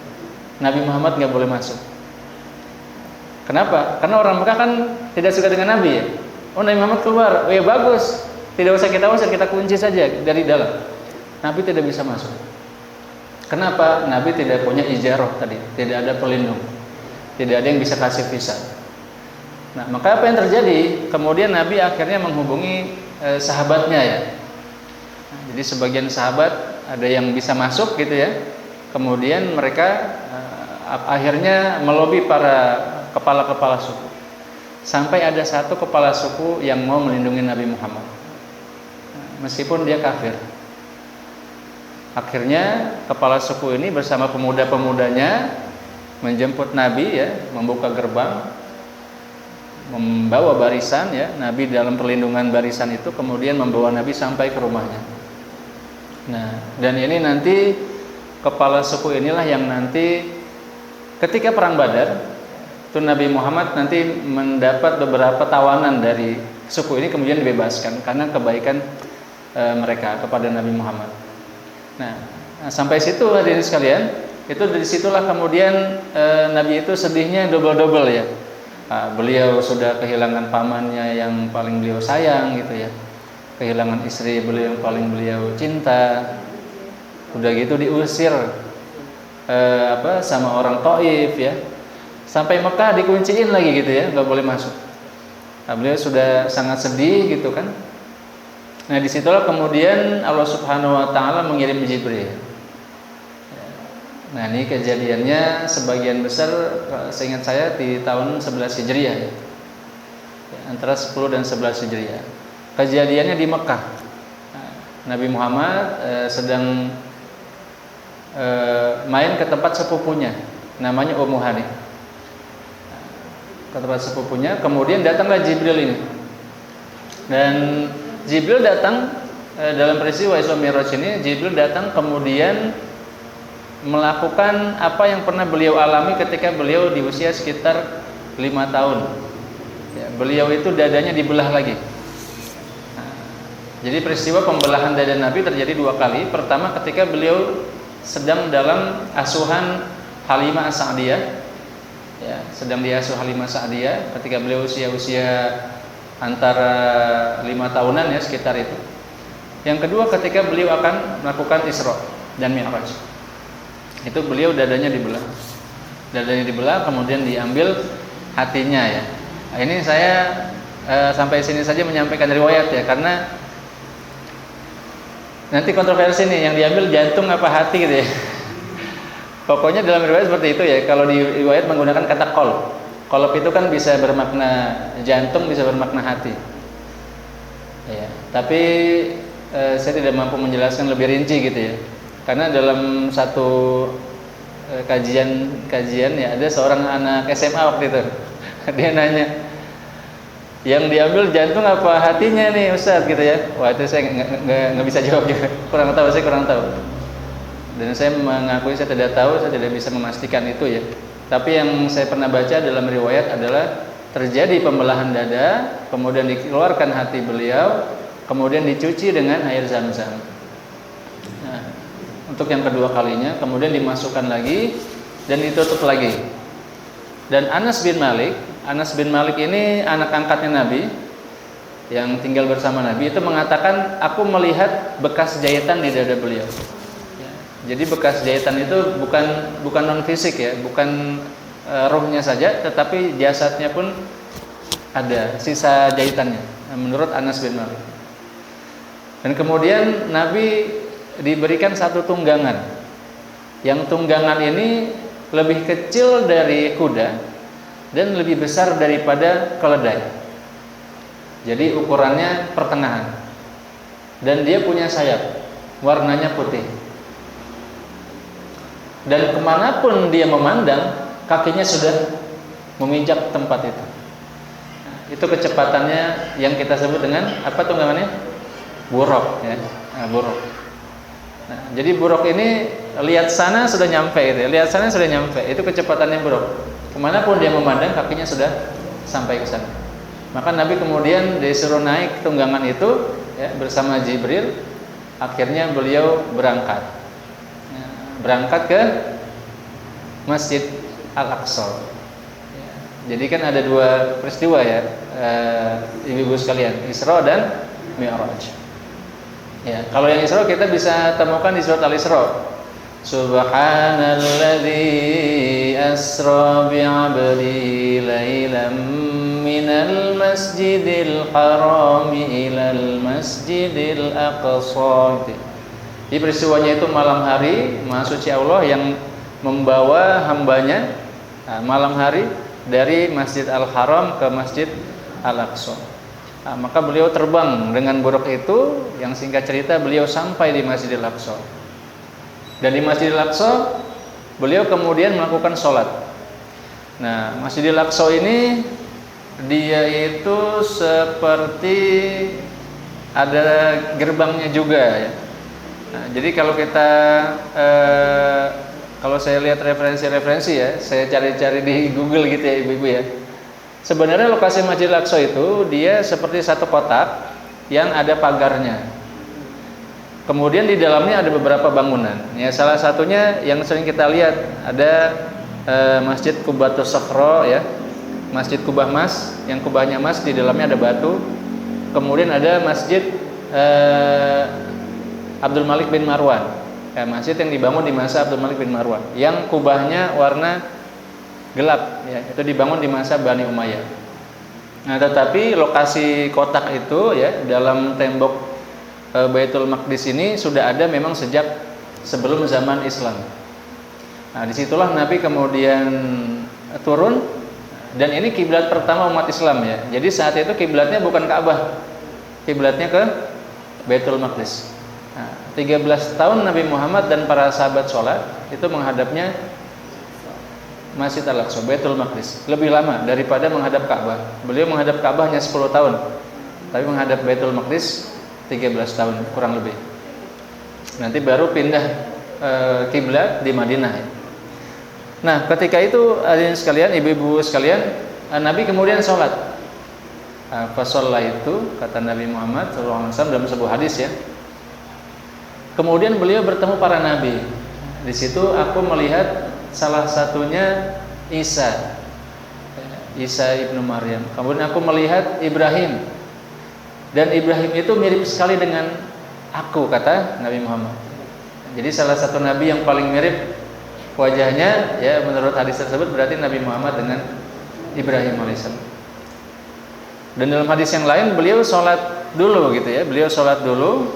Nabi Muhammad nggak boleh masuk. Kenapa? Karena orang Mekah kan tidak suka dengan Nabi ya. Oh, Nabi Muhammad keluar, oh ya bagus, tidak usah kita usir, kita kunci saja dari dalam. Nabi tidak bisa masuk. Kenapa? Nabi tidak punya ijarah tadi, tidak ada pelindung, tidak ada yang bisa kasih visa. Nah, maka apa yang terjadi? Kemudian Nabi akhirnya menghubungi sahabatnya ya. Nah, jadi sebagian sahabat ada yang bisa masuk gitu ya. Kemudian mereka akhirnya melobi para kepala-kepala suku. Sampai ada satu kepala suku yang mau melindungi Nabi Muhammad, meskipun dia kafir. Akhirnya kepala suku ini bersama pemuda-pemudanya menjemput Nabi ya, membuka gerbang, membawa barisan ya. Nabi dalam perlindungan barisan itu kemudian membawa Nabi sampai ke rumahnya. Nah, dan ini nanti kepala suku inilah yang nanti ketika perang Badar itu Nabi Muhammad nanti mendapat beberapa tawanan dari suku ini kemudian dibebaskan karena kebaikan mereka kepada Nabi Muhammad. Nah, sampai situ hadirin sekalian, itu dari situlah kemudian Nabi itu sedihnya double-double ya. Beliau sudah kehilangan pamannya yang paling beliau sayang gitu ya. Kehilangan istri beliau yang paling beliau cinta. Udah gitu diusir sama orang Taif ya. Sampai Mekah dikunciin lagi gitu ya, nggak boleh masuk. Nah, beliau sudah sangat sedih gitu kan. Nah, disitulah kemudian Allah Subhanahu Wa Taala mengirim Jibril. Nah, ini kejadiannya sebagian besar seingat saya di tahun 11 Hijriah ya. Antara 10 dan 11 Hijriah. Kejadiannya di Mekah. Nabi Muhammad sedang main ke tempat sepupunya, namanya Ummu Hani. Ke tempat sepupunya, kemudian datanglah Jibril ini. Dan Jibril datang dalam peristiwa Isra Mi'raj ini, Jibril datang kemudian melakukan apa yang pernah beliau alami ketika beliau di usia sekitar 5 tahun. Ya, beliau itu dadanya dibelah lagi. Jadi peristiwa pembelahan dada Nabi terjadi 2 kali. Pertama ketika beliau sedang dalam asuhan Halimah As-Sa'diyah, ya, sedang diasuh Halimah Sa'diyah ketika beliau usia antara 5 tahunan ya, sekitar itu. Yang kedua ketika beliau akan melakukan Isra dan Mi'raj. Itu beliau dadanya dibelah. Dadanya dibelah kemudian diambil hatinya ya. Nah, ini saya sampai sini saja menyampaikan riwayat ya, karena nanti kontroversi nih, yang diambil jantung apa hati gitu ya. Pokoknya dalam riwayat seperti itu ya. Kalau di riwayat menggunakan kata qalb. Qalb itu kan bisa bermakna jantung, bisa bermakna hati. Ya, tapi saya tidak mampu menjelaskan lebih rinci gitu ya. Karena dalam satu kajian ya, ada seorang anak SMA waktu itu. Dia nanya, yang diambil jantung apa hatinya nih Ustaz gitu ya. Wah, itu saya nggak bisa jawab juga. Saya kurang tahu. Dan saya mengakui saya tidak tahu, saya tidak bisa memastikan itu ya. Tapi yang saya pernah baca dalam riwayat adalah terjadi pembelahan dada, kemudian dikeluarkan hati beliau, kemudian dicuci dengan air Zam-Zam. Nah, untuk yang kedua kalinya, kemudian dimasukkan lagi dan ditutup lagi. Dan Anas bin Malik ini anak angkatnya Nabi yang tinggal bersama Nabi, itu mengatakan, aku melihat bekas jahitan di dada beliau. Jadi bekas jahitan itu bukan non fisik ya, bukan rohnya saja, tetapi jasadnya pun ada sisa jahitannya. Menurut Anas bin Malik. Dan kemudian Nabi diberikan satu tunggangan. Yang tunggangan ini lebih kecil dari kuda dan lebih besar daripada keledai. Jadi ukurannya pertengahan. Dan dia punya sayap, warnanya putih. Dan kemanapun dia memandang, kakinya sudah memijak tempat itu. Nah, itu kecepatannya yang kita sebut dengan apa tunggangannya? Buraq ya. Nah, buraq. Nah, jadi buraq ini lihat sana sudah nyampe gitu ya. Lihat sana sudah nyampe. Itu kecepatannya buraq. Kemanapun dia memandang, kakinya sudah sampai ke sana. Maka Nabi kemudian disuruh naik tunggangan itu ya, bersama Jibril. Akhirnya beliau berangkat ke Masjid Al-Aqsa. Jadi kan ada 2 peristiwa ya, ibu-ibu sekalian, Isra dan Mi'raj. Ya, kalau yang Isra kita bisa temukan di surat Al-Isra. Subhanalladzi asra bi'abdihi lailan minal masjidil harami ilal masjidil aqsa. Di peristiwanya itu malam hari, Maha Suci Allah yang membawa hambanya malam hari dari Masjid Al-Haram ke Masjid Al-Aqsa. Maka beliau terbang dengan buraq itu, yang singkat cerita beliau sampai di Masjid Al-Aqsa. Dan di Masjid Al-Aqsa beliau kemudian melakukan sholat. Nah, Masjid Al-Aqsa ini dia itu seperti ada gerbangnya juga ya. Nah, jadi kalau kita kalau saya lihat referensi ya, saya cari-cari di Google gitu ya ibu-ibu ya. Sebenarnya lokasi Masjid Al-Aqsa itu dia seperti satu kotak yang ada pagarnya. Kemudian di dalamnya ada beberapa bangunan. Ya, salah satunya yang sering kita lihat ada Masjid Qubatus Sakhra ya. Masjid Kubah Mas, yang kubahnya emas, di dalamnya ada batu. Kemudian ada Masjid Abdul Malik bin Marwan, ya, masjid yang dibangun di masa Abdul Malik bin Marwan, yang kubahnya warna gelap, ya, itu dibangun di masa Bani Umayyah. Nah, tetapi lokasi kotak itu, ya, dalam tembok Baitul Maqdis ini sudah ada memang sejak sebelum zaman Islam. Nah, disitulah Nabi kemudian turun, dan ini kiblat pertama umat Islam ya. Jadi saat itu kiblatnya bukan Ka'bah, kiblatnya ke Baitul Maqdis. Nah, 13 tahun Nabi Muhammad dan para sahabat sholat itu menghadapnya Masjid Al-Aqsa, Baitul Maqdis. Lebih lama daripada menghadap Ka'bah. Beliau menghadap Ka'bah hanya 10 tahun, tapi menghadap Baitul Maqdis 13 tahun kurang lebih. Nanti baru pindah kiblat di Madinah. Nah, ketika itu hadirin sekalian, ibu-ibu sekalian, Nabi kemudian sholat. Fasolla itu kata Nabi Muhammad SAW dalam sebuah hadis ya. Kemudian beliau bertemu para nabi. Di situ aku melihat salah satunya Isa ibnu Maryam. Kemudian aku melihat Ibrahim. Dan Ibrahim itu mirip sekali dengan aku kata Nabi Muhammad. Jadi salah satu nabi yang paling mirip wajahnya ya menurut hadis tersebut berarti Nabi Muhammad dengan Ibrahim alaihissalam. Dan dalam hadis yang lain beliau sholat dulu gitu ya, beliau sholat dulu.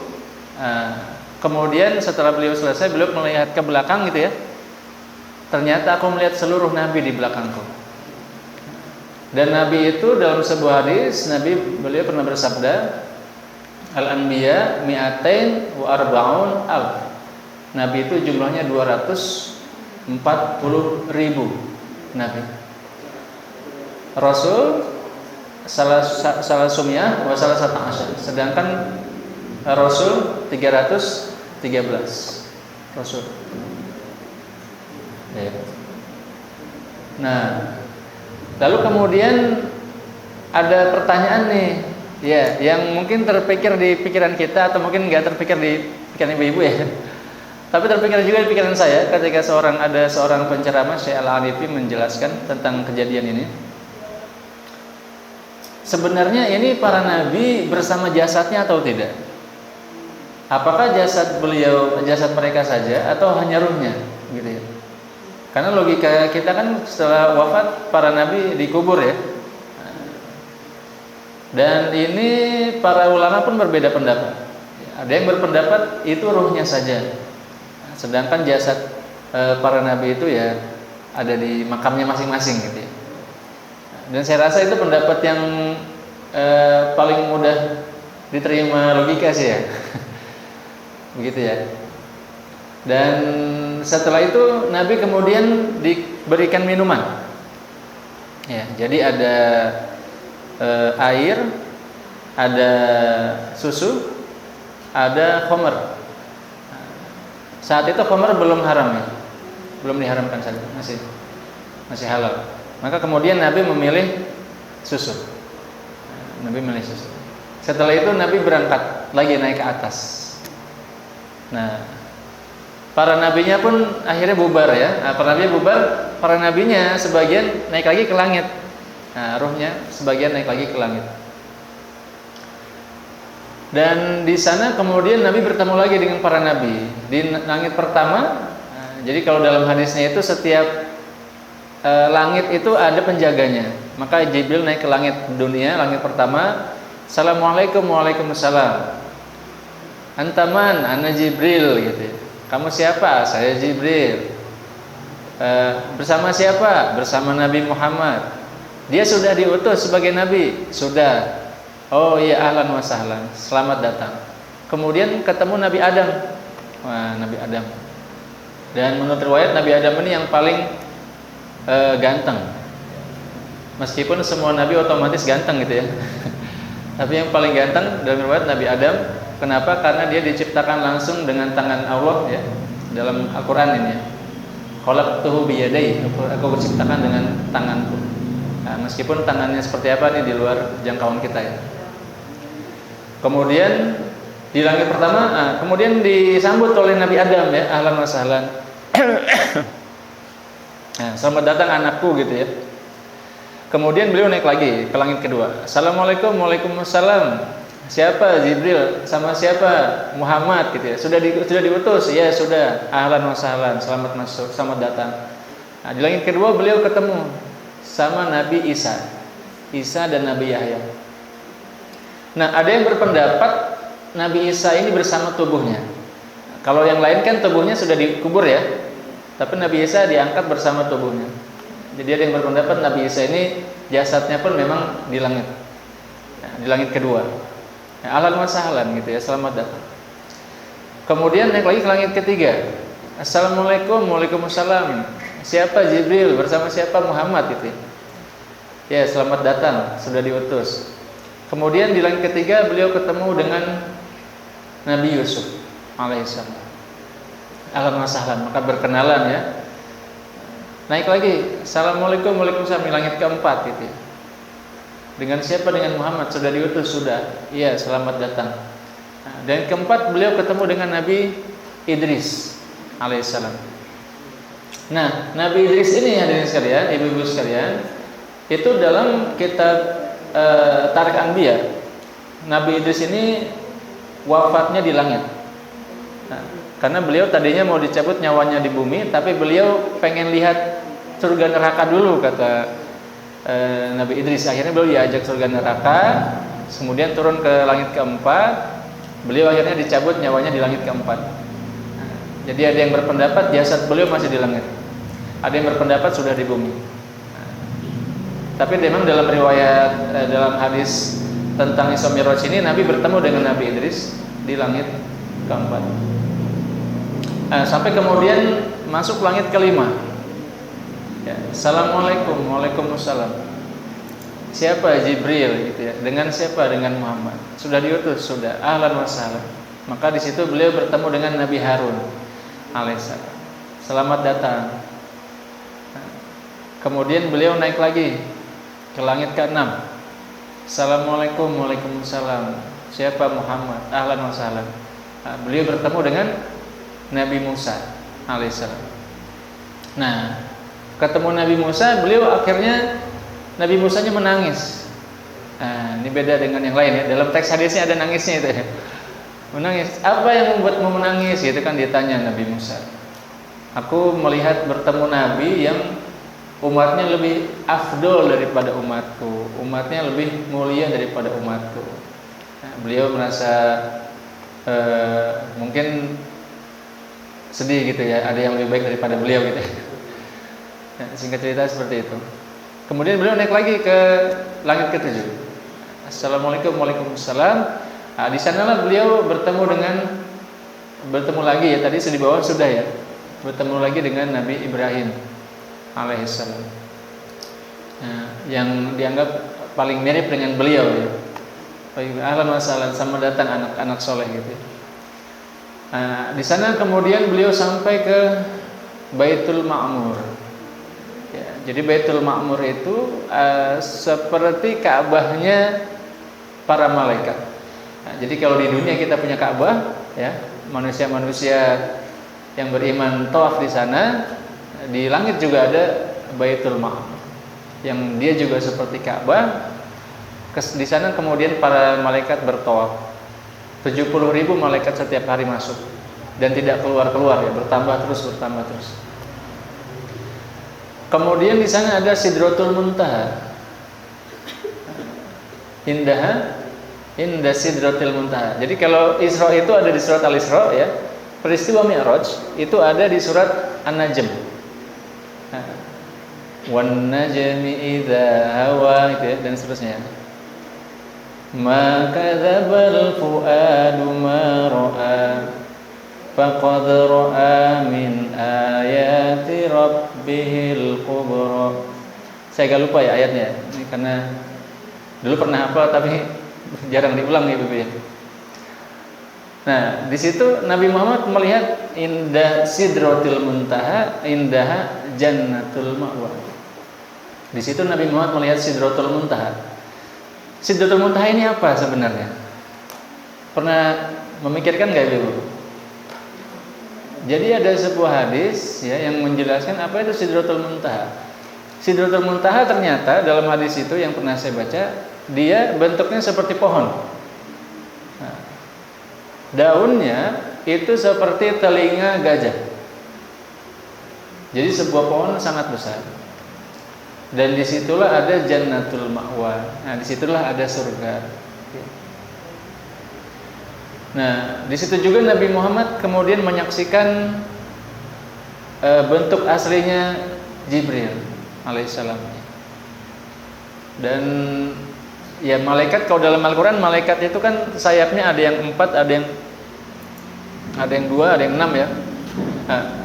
Kemudian setelah beliau selesai beliau melihat ke belakang gitu ya. Ternyata aku melihat seluruh nabi di belakangku. Dan nabi itu dalam sebuah hadis beliau pernah bersabda, Al-Anbiya mi'atain wa arba'un alf. Nabi itu jumlahnya 240.000 nabi. Rasul salah sumiyah wa salah satu asyar. Sedangkan Rasul 313 Rasul. Ya. Nah, lalu kemudian ada pertanyaan nih, ya, yang mungkin terpikir di pikiran kita atau mungkin nggak terpikir di pikiran ibu-ibu ya. Tapi terpikir juga di pikiran saya ketika ada seorang penceramah Syekh Al-Hanifi menjelaskan tentang kejadian ini. Sebenarnya ini para nabi bersama jasadnya atau tidak? Apakah jasad mereka saja atau hanya ruhnya gitu ya? Karena logika kita kan setelah wafat para nabi dikubur ya. Dan ini para ulama pun berbeda pendapat. Ada yang berpendapat itu ruhnya saja. Sedangkan jasad para nabi itu ya ada di makamnya masing-masing gitu ya. Dan saya rasa itu pendapat yang paling mudah diterima logika sih ya. Begitu ya. Dan setelah itu Nabi kemudian diberikan minuman. Ya, jadi ada air, ada susu, ada khamr. Saat itu khamr belum haram ya. Belum diharamkan saja, masih halal. Maka kemudian Nabi memilih susu. Nabi memilih susu. Setelah itu Nabi berangkat lagi naik ke atas. Nah, para nabinya pun akhirnya bubar ya. Para nabinya bubar, para nabinya sebagian naik lagi ke langit. Nah, ruhnya sebagian naik lagi ke langit. Dan di sana kemudian Nabi bertemu lagi dengan para nabi di langit pertama. Jadi kalau dalam hadisnya itu setiap langit itu ada penjaganya. Maka Jibril naik ke langit dunia, langit pertama. Assalamualaikum, waalaikumsalam. Antaman, ana Jibril gitu. Kamu siapa? Saya Jibril. Bersama siapa? Bersama Nabi Muhammad. Dia sudah diutus sebagai nabi? Sudah. Oh iya, ahlan wa sahlan. Selamat datang. Kemudian ketemu Nabi Adam. Wah, Nabi Adam. Dan menurut riwayat Nabi Adam ini yang paling ganteng. Meskipun semua nabi otomatis ganteng gitu ya. Tapi yang paling ganteng dalam riwayat Nabi Adam. Kenapa? Karena dia diciptakan langsung dengan tangan Allah ya. Dalam Al-Qur'an ini ya. Khalaqtuhu biyadai. Aku menciptakan dengan tanganku. Nah, meskipun tangannya seperti apa nih di luar jangkauan kita ya. Kemudian di langit pertama, kemudian disambut oleh Nabi Adam ya, ahlan wa sahlan. Nah, selamat datang anakku gitu ya. Kemudian beliau naik lagi ke langit kedua. Assalamualaikum, waalaikumsalam. Siapa? Jibril. Sama siapa? Muhammad gitu ya. Sudah diutus? Ya sudah. Ahlan wa sahlan. Selamat masuk, selamat datang. Nah, di langit kedua beliau ketemu sama Nabi Isa dan Nabi Yahya. Nah, ada yang berpendapat Nabi Isa ini bersama tubuhnya. Kalau yang lain kan tubuhnya sudah dikubur ya. Tapi Nabi Isa diangkat bersama tubuhnya. Jadi ada yang berpendapat Nabi Isa ini jasadnya pun memang di langit. Nah, di langit kedua. Nah, ahlan wa sahlan gitu ya, selamat datang. Kemudian naik lagi ke langit ketiga. Assalamualaikum, waalaikumsalam. Siapa? Jibril. Bersama siapa? Muhammad gitu ya. Ya, selamat datang, sudah diutus. Kemudian di langit ketiga beliau ketemu dengan Nabi Yusuf alaihissalam. Ahlan wa sahlan, maka berkenalan ya. Naik lagi, assalamualaikum, waalaikumsalam, di langit keempat gitu ya. Dengan siapa? Dengan Muhammad. Sudah diutus? Sudah. Iya, selamat datang. Nah, dan keempat, beliau ketemu dengan Nabi Idris alaihissalam. Nah, Nabi Idris ini hadirin sekalian, ibu-ibu sekalian, itu dalam kitab Tariq Anbiya, Nabi Idris ini wafatnya di langit. Nah, karena beliau tadinya mau dicabut nyawanya di bumi, tapi beliau pengen lihat surga neraka dulu, kata Nabi Idris. Akhirnya beliau diajak surga neraka, kemudian turun ke langit keempat. Beliau akhirnya dicabut nyawanya di langit keempat. Nah, jadi ada yang berpendapat jasad beliau masih di langit, ada yang berpendapat sudah di bumi. Nah, tapi memang dalam riwayat dalam hadis tentang Isra Mi'raj ini, Nabi bertemu dengan Nabi Idris di langit keempat. Sampai kemudian masuk langit kelima. Ya, Assalamualaikum, waalaikumsalam. Siapa? Jibril, gitu ya. Dengan siapa? Dengan Muhammad. Sudah diutus? Sudah. Ahlan wa sahlan. Maka di situ beliau bertemu dengan Nabi Harun alaihissalam. Selamat datang. Kemudian beliau naik lagi ke langit ke-6. Assalamualaikum, waalaikumsalam. Siapa? Muhammad. Ahlan wa sahlan. Beliau bertemu dengan Nabi Musa alaihissalam. Nah, ketemu Nabi Musa, beliau akhirnya Nabi Musanya menangis. Nah, ini beda dengan yang lain ya. Dalam teks hadisnya ada nangisnya itu ya. Menangis. Apa yang membuatmu menangis? Itu kan ditanya Nabi Musa. Aku melihat bertemu Nabi yang umatnya lebih afdol daripada umatku, umatnya lebih mulia daripada umatku. Nah, beliau merasa mungkin sedih gitu ya. Ada yang lebih baik daripada beliau gitu. Ya, singkat cerita seperti itu. Kemudian beliau naik lagi ke langit ke-7. Assalamualaikum, waalaikumsalam. Nah, di sanalah beliau bertemu lagi ya, tadi di bawah sudah ya, bertemu lagi dengan Nabi Ibrahim alaihissalam. Nah, yang dianggap paling mirip dengan beliau ya. Ahlan wa sahlan, sama datang anak-anak soleh gitu. Nah, di sana kemudian beliau sampai ke Baitul Ma'mur. Ya, jadi Baitul Ma'mur itu seperti Ka'bahnya para malaikat. Nah, jadi kalau di dunia kita punya Ka'bah, ya, manusia-manusia yang beriman tawaf di sana, di langit juga ada Baitul Ma'mur, yang dia juga seperti Ka'bah. Di sana kemudian para malaikat bertawaf. 70.000 malaikat setiap hari masuk dan tidak keluar-keluar ya, bertambah terus. Kemudian di sana ada Sidratul Muntaha. Indah Sidratul Muntaha. Jadi kalau Isra itu ada di surat Al-Isra ya. Peristiwa Mi'raj itu ada di surat An-Najm. Wan najmi idza hawa gitu ya, dan seterusnya. Ma kadzabal fuadu ma ra'a faqad ra'a min ayati rabbihil kubra. Saya agak lupa ya ayatnya ini karena dulu pernah hafal tapi jarang diulang ya Ibu ya. Nah, di situ Nabi Muhammad melihat indah Sidratul Muntaha, indah Jannatul Ma'wa. Di situ Nabi Muhammad melihat Sidratul Muntaha. Sidratul Muntaha ini apa sebenarnya? Pernah memikirkan enggak Ibu? Jadi ada sebuah hadis ya yang menjelaskan apa itu Sidratul Muntaha. Sidratul Muntaha ternyata dalam hadis itu yang pernah saya baca, dia bentuknya seperti pohon. Nah, daunnya itu seperti telinga gajah. Jadi sebuah pohon sangat besar. Dan disitulah ada Jannatul Ma'wa. Nah, disitulah ada surga. Nah, di situ juga Nabi Muhammad kemudian menyaksikan bentuk aslinya Jibril alaihissalam. Dan ya malaikat, kalau dalam Al-Quran malaikat itu kan sayapnya ada yang 4, ada yang 2, ada yang 6 ya. Nah,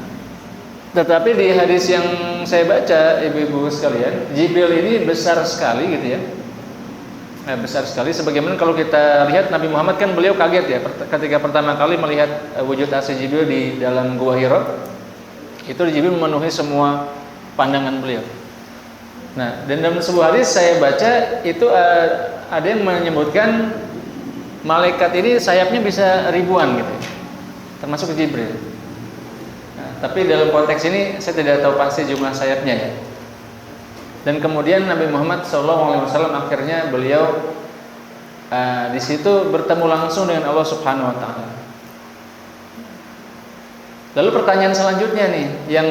tetapi di hadis yang saya baca ibu-ibu sekalian, Jibril ini besar sekali gitu ya. Nah, besar sekali, sebagaimana kalau kita lihat Nabi Muhammad kan beliau kaget ya ketika pertama kali melihat wujud asli Jibril di dalam Gua Hira. Itu Jibril memenuhi semua pandangan beliau. Nah, dan dalam sebuah hadis saya baca itu ada yang menyebutkan malaikat ini sayapnya bisa ribuan gitu, termasuk Jibril. Nah, tapi dalam konteks ini saya tidak tahu pasti jumlah sayapnya ya. Dan kemudian Nabi Muhammad SAW akhirnya beliau di situ bertemu langsung dengan Allah Subhanahu Wa Taala. Lalu pertanyaan selanjutnya nih yang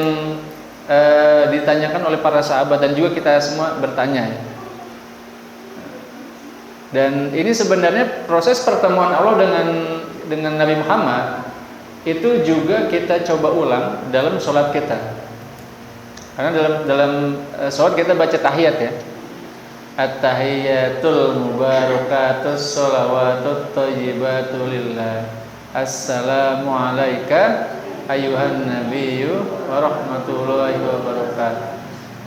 ditanyakan oleh para sahabat dan juga kita semua bertanya ya. Dan ini sebenarnya proses pertemuan Allah dengan Nabi Muhammad itu juga kita coba ulang dalam sholat kita. Karena dalam sholat kita baca tahiyat ya. At-tahiyatul mubarakatus sholawatut thayyibatu lillah. Assalamu alayka ayuhan nabiyyu wa rahmatullahi wa barakatuh.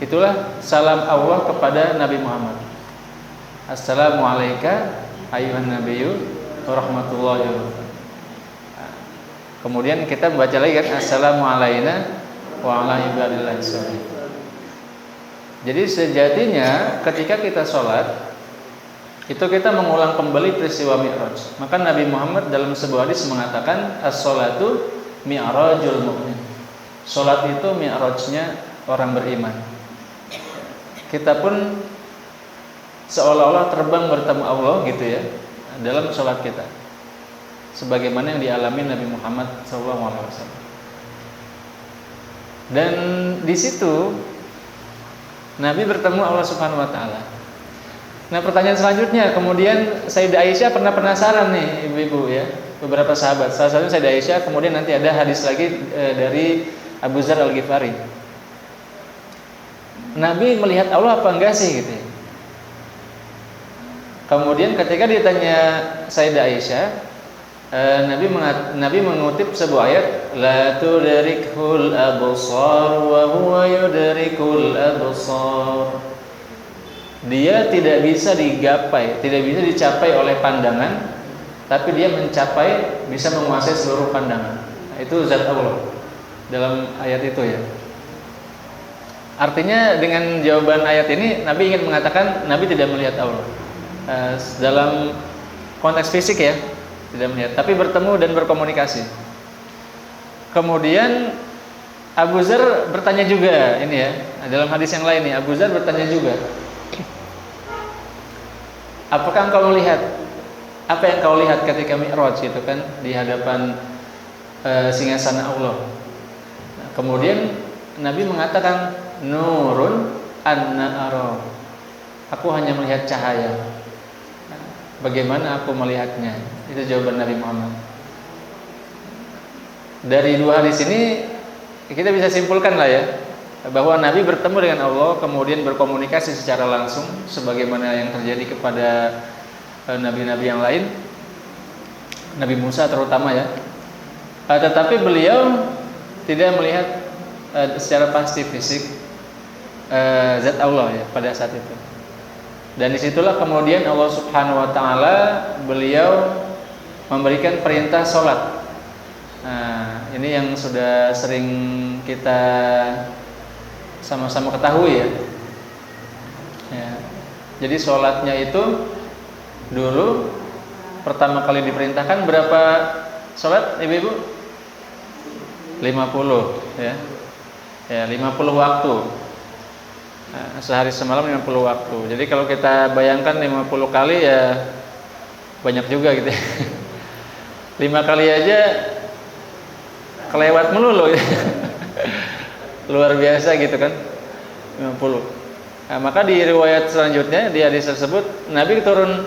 Itulah salam Allah kepada Nabi Muhammad. Assalamu alayka ayuhan nabiyyu wa rahmatullahi wa barakatuh. Kemudian kita membaca lagi kan assalamu alayna wa ala ibadillahi sholihin. Jadi sejatinya ketika kita sholat itu kita mengulang kembali peristiwa Mi'raj. Maka Nabi Muhammad dalam sebuah hadis mengatakan as-sholatu mi'rajul mu'min. Sholat itu mi'rajnya orang beriman. Kita pun seolah-olah terbang bertemu Allah gitu ya dalam sholat kita, sebagaimana yang dialami Nabi Muhammad SAW. Dan di situ Nabi bertemu Allah Subhanahu Wa Taala. Nah, pertanyaan selanjutnya, kemudian Sayyidah Aisyah pernah penasaran nih ibu-ibu ya, beberapa sahabat. Salah satunya Sayyidah Aisyah, kemudian nanti ada hadis lagi dari Abu Dzar Al-Ghifari. Nabi melihat Allah apa enggak sih gitu ya. Kemudian ketika ditanya Sayyidah Aisyah, Nabi mengutip sebuah ayat, la tudrikhul absar wa huwa yudrikul absar. Dia tidak bisa digapai, tidak bisa dicapai oleh pandangan, tapi dia mencapai, bisa menguasai seluruh pandangan. Nah, itu zat Allah dalam ayat itu ya. Artinya dengan jawaban ayat ini Nabi ingin mengatakan Nabi tidak melihat Allah dalam konteks fisik ya, tidak melihat, tapi bertemu dan berkomunikasi. Kemudian Abu Dzar bertanya juga ini ya, dalam hadis yang lain nih Abu Dzar bertanya juga, apakah engkau melihat? Apa yang kau lihat ketika Mi'raj itu kan di hadapan singgasana Allah? Nah, kemudian Nabi mengatakan nurun anna ara. Aku hanya melihat cahaya. Nah, bagaimana aku melihatnya? Itu jawaban Nabi Muhammad. Dari dua hadis ini kita bisa simpulkan lah ya, bahwa Nabi bertemu dengan Allah kemudian berkomunikasi secara langsung sebagaimana yang terjadi kepada nabi-nabi yang lain, Nabi Musa terutama ya. Tetapi beliau tidak melihat secara pasti fisik zat Allah ya pada saat itu. Dan disitulah kemudian Allah Subhanahu Wa Taala beliau memberikan perintah sholat. Nah, ini yang sudah sering kita sama-sama ketahui ya. Jadi sholatnya itu dulu pertama kali diperintahkan berapa sholat ibu-ibu? 50 ya. Ya, 50 waktu. Nah, sehari semalam 50 waktu. Jadi kalau kita bayangkan 50 kali ya banyak juga gitu ya. 5 kali aja kelewat melulu ya. Luar biasa gitu kan. 50. Nah, maka di riwayat selanjutnya di hadis tersebut Nabi turun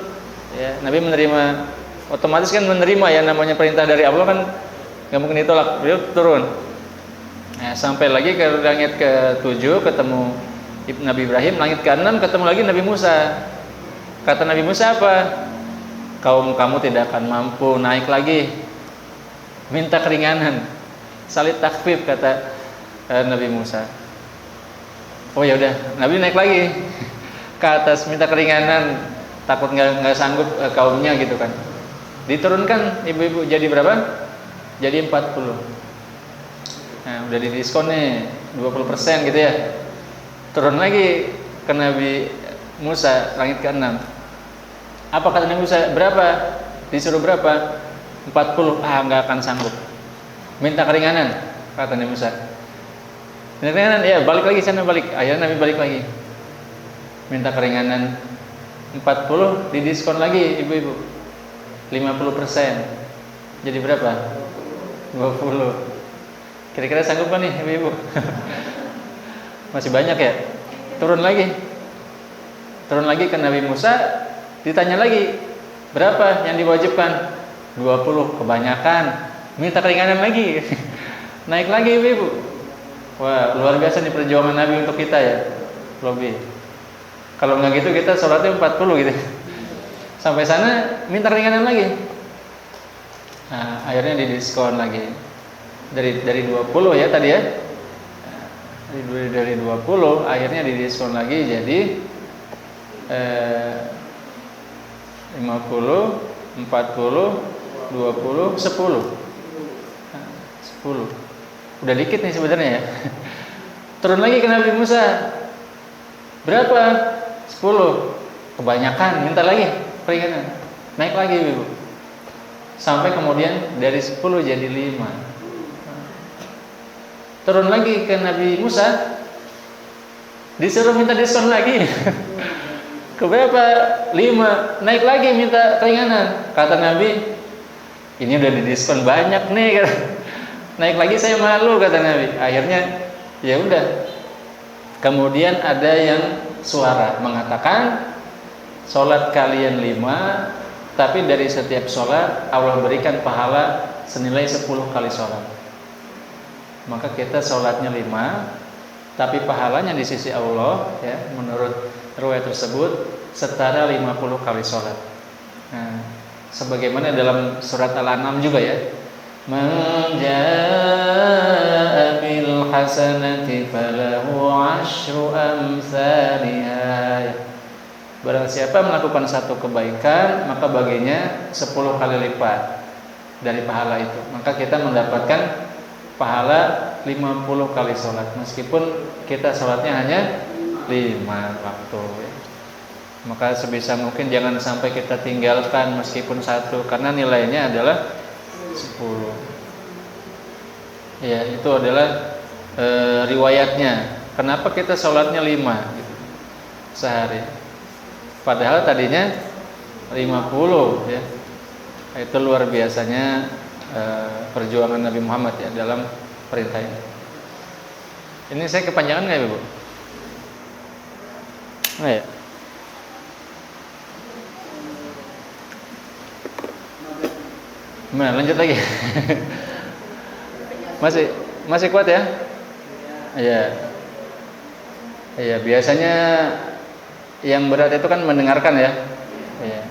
ya, Nabi menerima, otomatis kan menerima ya, namanya perintah dari Allah kan nggak mungkin ditolak. Beliau turun. Nah, sampai lagi ke langit ke-7 ketemu Nabi Ibrahim, langit ke-6 ketemu lagi Nabi Musa. Kata Nabi Musa apa? Kaum kamu tidak akan mampu naik lagi. Minta keringanan. Salit takfif kata Nabi Musa. Oh ya udah, Nabi naik lagi ke atas minta keringanan, takut nggak sanggup kaumnya gitu kan. Diturunkan ibu-ibu jadi berapa? Jadi 40. Nah, udah didiskon nih 20% gitu ya. Turun lagi ke Nabi Musa, langit ke-6. Apa kata Nabi Musa? Berapa? Disuruh berapa? 40. Nggak akan sanggup. Minta keringanan, kata Nabi Musa. Minta keringanan, ya balik lagi sana balik. Akhirnya Nabi balik lagi. Minta keringanan 40, didiskon lagi ibu-ibu. 50%. Jadi berapa? 20. Kira-kira sanggup kan nih ibu-ibu? Masih banyak ya? Turun lagi ke Nabi Musa, ditanya lagi, berapa yang diwajibkan? 20, kebanyakan. Minta keringanan lagi. Naik lagi ibu-ibu. Wah, luar biasa nih perjuangan Nabi untuk kita ya. Lebih. Kalau nggak gitu kita sholatnya 40 gitu. Sampai sana minta keringanan lagi. Nah, akhirnya didiskon lagi. Dari 20 ya tadi ya. Dari 20 akhirnya didiskon lagi jadi 50, 40, 20, 10. 10. Udah dikit nih sebenarnya ya. Turun lagi ke Nabi Musa. Berapa? 10. Kebanyakan, minta lagi keringanan. Naik lagi Ibu. Sampai kemudian dari 10 jadi 5. Turun lagi ke Nabi Musa, disuruh minta diskon lagi. Keberapa? 5. Naik lagi minta keringanan. Kata Nabi, ini udah didiskon banyak nih. Naik lagi saya malu, kata Nabi. Akhirnya ya udah. Kemudian ada yang suara mengatakan, sholat kalian 5, tapi dari setiap sholat Allah berikan pahala senilai 10 kali sholat. Maka kita sholatnya 5, tapi pahalanya di sisi Allah ya, menurut riwayat tersebut setara 50 kali sholat. Nah, sebagaimana dalam surat Al-An'am juga ya, man jaa'a bil hasanati falahu 'asyru amsalihha. Barang siapa melakukan satu kebaikan, maka baginya 10 kali lipat dari pahala itu. Maka kita mendapatkan pahala 50 kali sholat, meskipun kita sholatnya hanya 5 waktu ya. Maka sebisa mungkin jangan sampai kita tinggalkan meskipun 1, karena nilainya adalah 10. Ya, itu adalah riwayatnya. Kenapa kita sholatnya 5 gitu, sehari? Padahal tadinya 50 ya. Itu luar biasanya perjuangan Nabi Muhammad ya dalam perintah ini. Ini saya kepanjangan nggak Ibu? Nggak ya? Nah, lanjut lagi. Masih kuat ya? Iya. Iya, biasanya yang berat itu kan mendengarkan ya. Iya.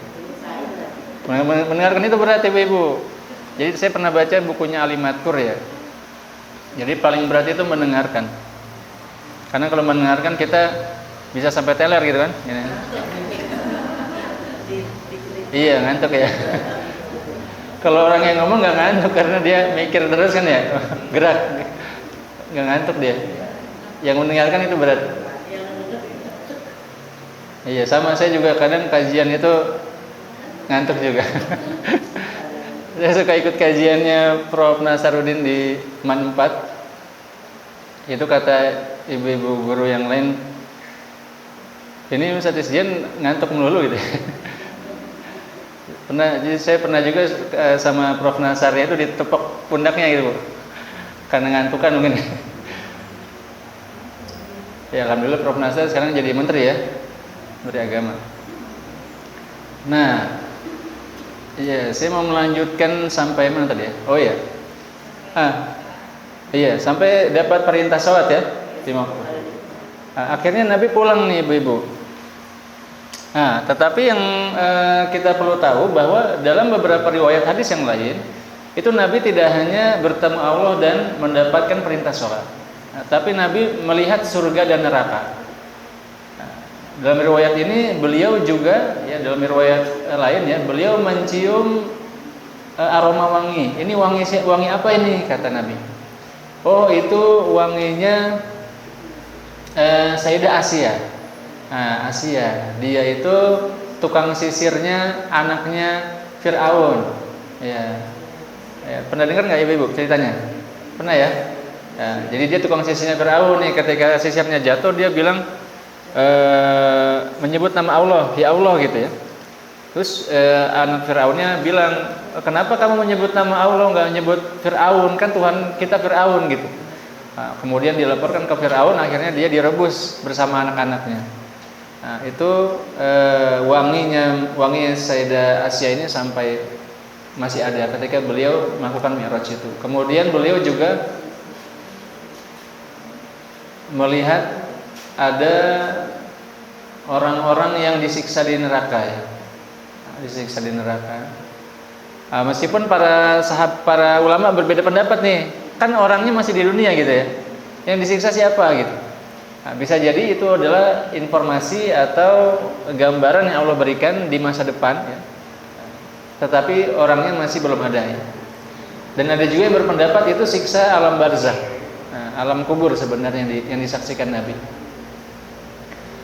Mendengarkan itu berat Ibu. Jadi saya pernah baca bukunya Ali Madkur ya. Jadi paling berat itu mendengarkan. Karena kalau mendengarkan kita bisa sampai teler gitu kan. Gini. Iya, ngantuk ya. Kalau orang yang ngomong nggak ngantuk karena dia mikir terus kan ya, gerak, nggak ngantuk dia. Yang mendengarkan itu berat. Iya, sama saya juga kadang kajian itu ngantuk juga. Saya suka ikut kajiannya Prof. Nasaruddin di Man 4. Itu kata ibu-ibu guru yang lain, ini Ustaz Isdian ngantuk melulu gitu. Jadi saya pernah juga sama Prof. Nasar itu ditepok pundaknya gitu, karena ngantukan mungkin. Ya alhamdulillah Prof. Nasar sekarang jadi menteri ya, Menteri Agama. Nah, iya, saya mau melanjutkan sampai mana tadi ya? Oh iya. Iya, sampai dapat perintah sholat ya, di waktu. Akhirnya Nabi pulang nih ibu-ibu. Nah, tetapi yang kita perlu tahu bahwa dalam beberapa riwayat hadis yang lain, itu Nabi tidak hanya bertemu Allah dan mendapatkan perintah sholat, tapi Nabi melihat surga dan neraka. Dalam riwayat ini beliau juga ya, dalam riwayat lain ya, beliau mencium aroma wangi. Ini wangi apa ini, kata Nabi? Oh, itu wanginya Sayyidah Asiyah Nah, Asia. Dia itu tukang sisirnya anaknya Fir'aun. Ya. Pernah dengar nggak ibu-ibu ceritanya? Pernah ya? Ya, jadi dia tukang sisirnya Fir'aun nih. Ketika sisirnya jatuh, dia bilang menyebut nama Allah, ya Allah gitu ya. Terus anak Fir'aunnya bilang, kenapa kamu menyebut nama Allah, nggak menyebut Fir'aun, kan Tuhan kita Fir'aun gitu. Nah, kemudian dilaporkan ke Fir'aun, akhirnya dia direbus bersama anak-anaknya. Nah, itu wangi Sayyidah Asia ini sampai masih ada ketika beliau melakukan Mi'raj itu. Kemudian beliau juga melihat ada orang-orang yang disiksa di neraka ya. Disiksa di neraka. Meskipun para ulama berbeda pendapat nih, kan orangnya masih di dunia gitu ya. Yang disiksa siapa gitu? Bisa jadi itu adalah informasi atau gambaran yang Allah berikan di masa depan ya. Tetapi orangnya masih belum ada ya. Dan ada juga yang berpendapat itu siksa alam barzakh. Alam kubur sebenarnya yang disaksikan Nabi.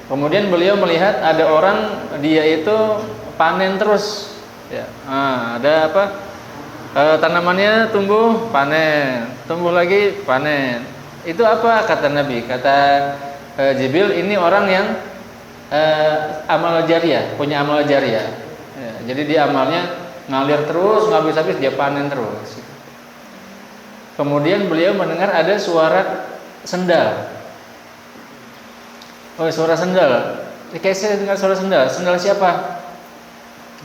Kemudian beliau melihat ada orang dia itu panen terus ya. Ada apa? Tanamannya tumbuh, panen, tumbuh lagi, panen. Itu apa kata Nabi? Kata Jibril, ini orang yang amal jariyah, punya amal jariyah. Ya, jadi dia amalnya ngalir terus, nggak habis-habis, dia panen terus. Kemudian beliau mendengar ada suara sendal. Oh, suara sendal. Kayak saya dengar suara sendal. Sendal siapa?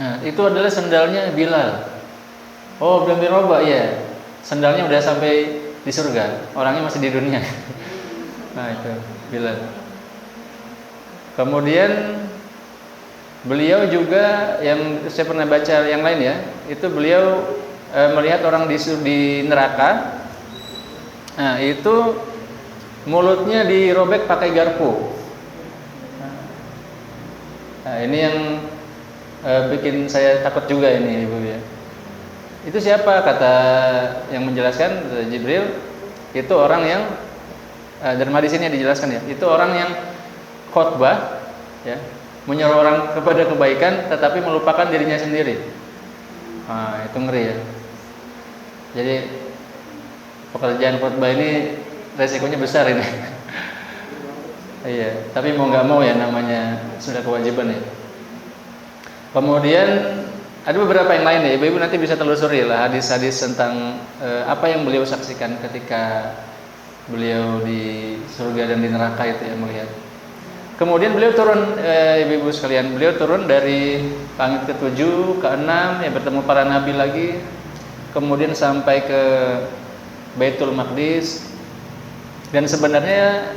Nah, itu adalah sendalnya Bilal. Oh, belum diroba ya. Sendalnya udah sampai di surga. Orangnya masih di dunia. Nah, itu Bilal. Kemudian beliau juga yang saya pernah baca yang lain ya, itu beliau melihat orang di neraka. Nah, itu mulutnya dirobek pakai garpu. Nah, ini yang bikin saya takut juga ini ibu ya. Itu siapa? Kata yang menjelaskan Jibril, itu orang yang derma di sini dijelaskan ya. Itu orang yang khotbah ya, menyuruh orang kepada kebaikan tetapi melupakan dirinya sendiri. Nah, itu ngeri ya. Jadi pekerjaan khotbah ini resikonya besar ini. Iya, tapi mau nggak mau ya namanya sudah kewajiban ya. Kemudian ada beberapa yang lain ya, ibu-ibu nanti bisa telusuri lah hadis-hadis tentang apa yang beliau saksikan ketika beliau di surga dan di neraka itu ya melihat. Kemudian beliau turun, ibu-ibu sekalian, beliau turun dari langit ke-7, ke-6 ya, bertemu para nabi lagi. Kemudian sampai ke Baitul Maqdis. Dan sebenarnya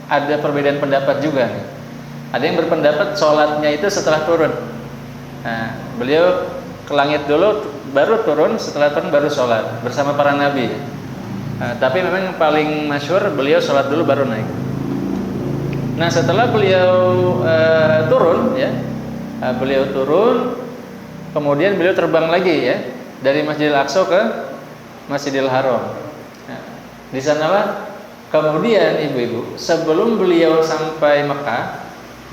ada perbedaan pendapat juga nih. Ada yang berpendapat sholatnya itu setelah turun. Nah, beliau ke langit dulu, baru turun, setelah turun baru sholat bersama para nabi. Nah, tapi memang yang paling masyhur beliau sholat dulu baru naik. Nah, setelah beliau turun ya, beliau turun, kemudian beliau terbang lagi ya dari Masjidil Aqsa ke Masjidil Haram. Nah, di sanalah kemudian ibu-ibu, sebelum beliau sampai Mekah,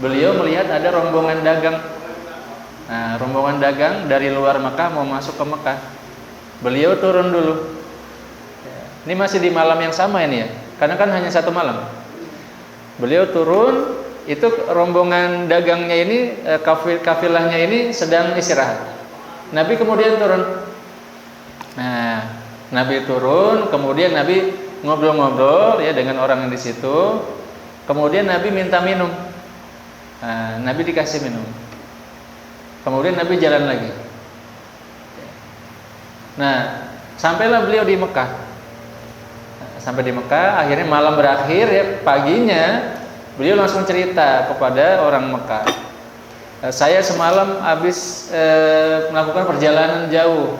beliau melihat ada rombongan dagang. Nah, rombongan dagang dari luar Mekah mau masuk ke Mekah. Beliau turun dulu. Ini masih di malam yang sama ini ya, karena kan hanya satu malam. Beliau turun, itu rombongan dagangnya ini, kafilahnya ini sedang istirahat. Nabi kemudian turun. Nah, Nabi turun, kemudian Nabi ngobrol-ngobrol ya dengan orang yang di situ. Kemudian Nabi minta minum. Nah, Nabi dikasih minum. Kemudian Nabi jalan lagi. Nah, sampailah beliau di Mekah. Sampai di Mekah, akhirnya malam berakhir ya, paginya beliau langsung cerita kepada orang Mekah. Saya semalam habis melakukan perjalanan jauh.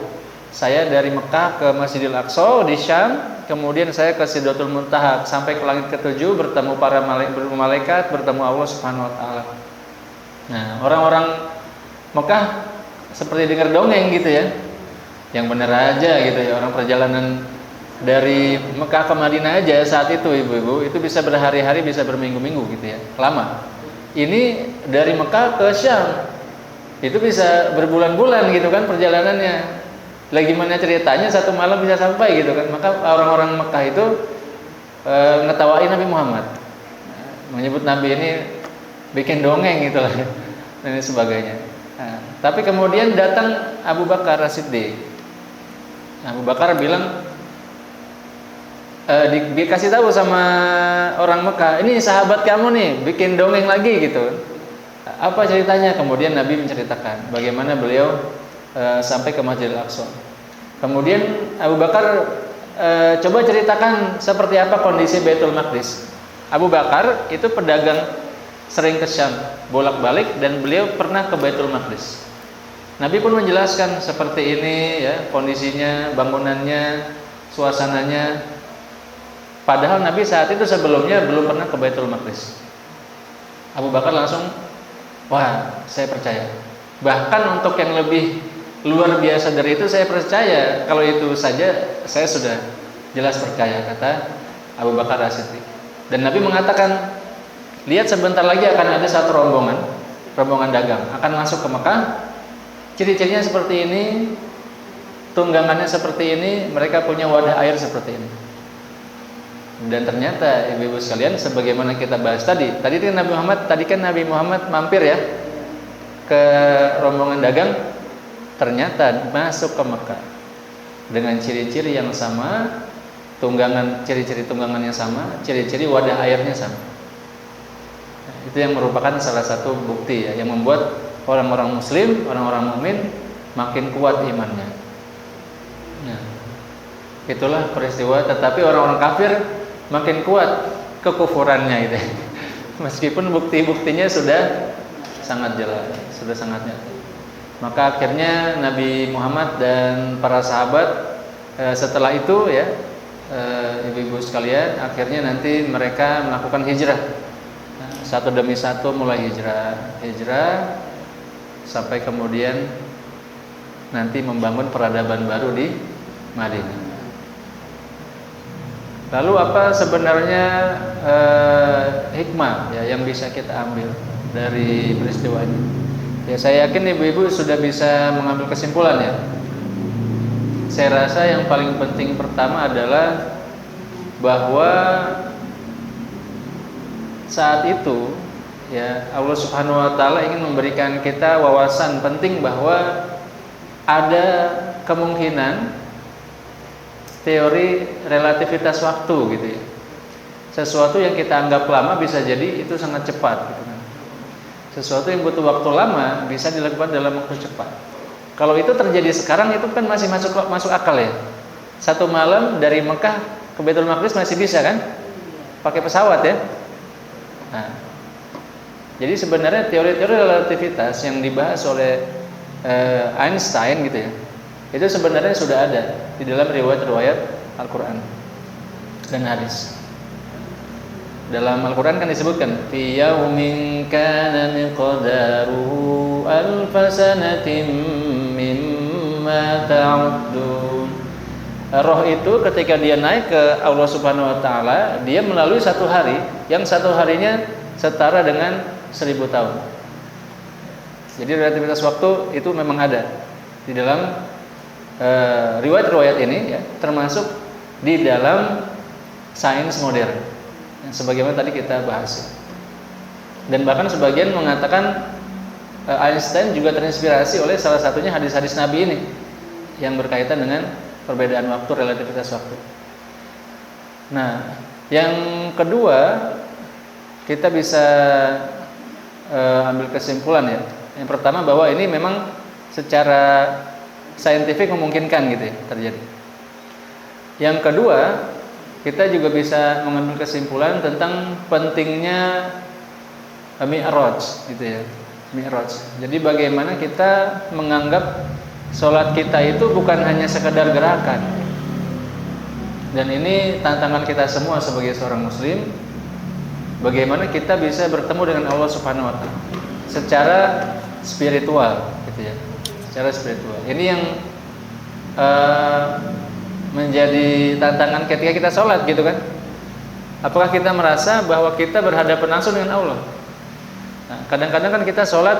Saya dari Mekah ke Masjidil Aqsa di Syam, kemudian saya ke Sidratul Muntaha, sampai ke langit ke-7 bertemu para malaikat, bertemu Allah Subhanahu wa taala. Nah, orang-orang Mekah seperti dengar dongeng gitu ya. Yang benar aja gitu ya, orang perjalanan dari Mekah ke Madinah aja saat itu ibu-ibu itu bisa berhari-hari, bisa berminggu-minggu gitu ya, lama. Ini dari Mekah ke Syam itu bisa berbulan-bulan gitu kan perjalanannya. Lagi gimana ceritanya satu malam bisa sampai gitu kan. Maka orang-orang Mekah itu ngetawain Nabi Muhammad, menyebut Nabi ini bikin dongeng gitu lah dan sebagainya. Nah, tapi kemudian datang Abu Bakar As-Siddiq. Abu Bakar bilang, dikasih tahu sama orang Mekah, ini sahabat kamu nih bikin dongeng lagi gitu. Apa ceritanya? Kemudian Nabi menceritakan bagaimana beliau sampai ke Masjidil Aqsa. Kemudian Abu Bakar coba ceritakan seperti apa kondisi Baitul Maqdis. Abu Bakar itu pedagang, sering ke Syam bolak-balik, dan beliau pernah ke Baitul Maqdis. Nabi pun menjelaskan seperti ini ya kondisinya, bangunannya, suasananya. Padahal Nabi saat itu sebelumnya belum pernah ke Baitul Maqdis. Abu Bakar langsung, wah, saya percaya. Bahkan untuk yang lebih luar biasa dari itu saya percaya. Kalau itu saja saya sudah jelas percaya, kata Abu Bakar As-Siddiq. Dan Nabi mengatakan, lihat sebentar lagi akan ada satu rombongan dagang akan masuk ke Mekah. Ciri-cirinya seperti ini, tunggangannya seperti ini, mereka punya wadah air seperti ini. Dan ternyata ibu-ibu sekalian, sebagaimana kita bahas tadi kan Nabi Muhammad mampir ya ke rombongan dagang, ternyata masuk ke Mekah dengan ciri-ciri yang sama, ciri-ciri tunggangannya sama, ciri-ciri wadah airnya sama. Itu yang merupakan salah satu bukti ya, yang membuat orang-orang Muslim, orang-orang mukmin makin kuat imannya. Nah, itulah peristiwa. Tetapi orang-orang kafir makin kuat kekufurannya itu. Meskipun bukti-buktinya sudah sangat jelas, sudah sangat nyata. Maka akhirnya Nabi Muhammad dan para sahabat setelah itu ya, ibu-ibu sekalian, akhirnya nanti mereka melakukan hijrah. Satu demi satu mulai hijrah sampai kemudian nanti membangun peradaban baru di Madinah. Lalu apa sebenarnya hikmah ya yang bisa kita ambil dari peristiwa ini? Ya, saya yakin ibu-ibu sudah bisa mengambil kesimpulan ya. Saya rasa yang paling penting pertama adalah bahwa saat itu ya Allah Subhanahu wa taala ingin memberikan kita wawasan penting bahwa ada kemungkinan teori relativitas waktu gitu ya. Sesuatu yang kita anggap lama bisa jadi itu sangat cepat gitu kan. Sesuatu yang butuh waktu lama bisa dilakukan dalam waktu cepat. Kalau itu terjadi sekarang itu kan masih masuk akal ya. Satu malam dari Mekah ke Baitul Maqdis masih bisa kan? Pakai pesawat ya. Nah, jadi sebenarnya teori-teori relativitas yang dibahas oleh Einstein gitu ya, itu sebenarnya sudah ada di dalam riwayat-riwayat Al-Quran dan hadis. Dalam Al-Quran kan disebutkan fi yaumin kana miqdaruhu alfa sanatin mimma ta'uddun. Roh itu ketika dia naik ke Allah Subhanahu wa taala, dia melalui satu hari yang satu harinya setara dengan 1000 tahun. Jadi relativitas waktu itu memang ada di dalam riwayat-riwayat ini ya, termasuk di dalam sains modern yang sebagaimana tadi kita bahas. Dan bahkan sebagian mengatakan Einstein juga terinspirasi oleh salah satunya hadis-hadis Nabi ini yang berkaitan dengan perbedaan waktu, relativitas waktu. Nah, yang kedua kita bisa ambil kesimpulan ya. Yang pertama bahwa ini memang secara saintifik memungkinkan gitu ya terjadi. Yang kedua, kita juga bisa mengambil kesimpulan tentang pentingnya Mi'raj gitu ya. Mi'raj. Jadi bagaimana kita menganggap sholat kita itu bukan hanya sekedar gerakan. Dan ini tantangan kita semua sebagai seorang muslim. Bagaimana kita bisa bertemu dengan Allah Subhanahu wa taala secara spiritual gitu ya. Secara spiritual. Ini yang menjadi tantangan ketika kita sholat gitu kan. Apakah kita merasa bahwa kita berhadapan langsung dengan Allah? Nah, kadang-kadang kan kita sholat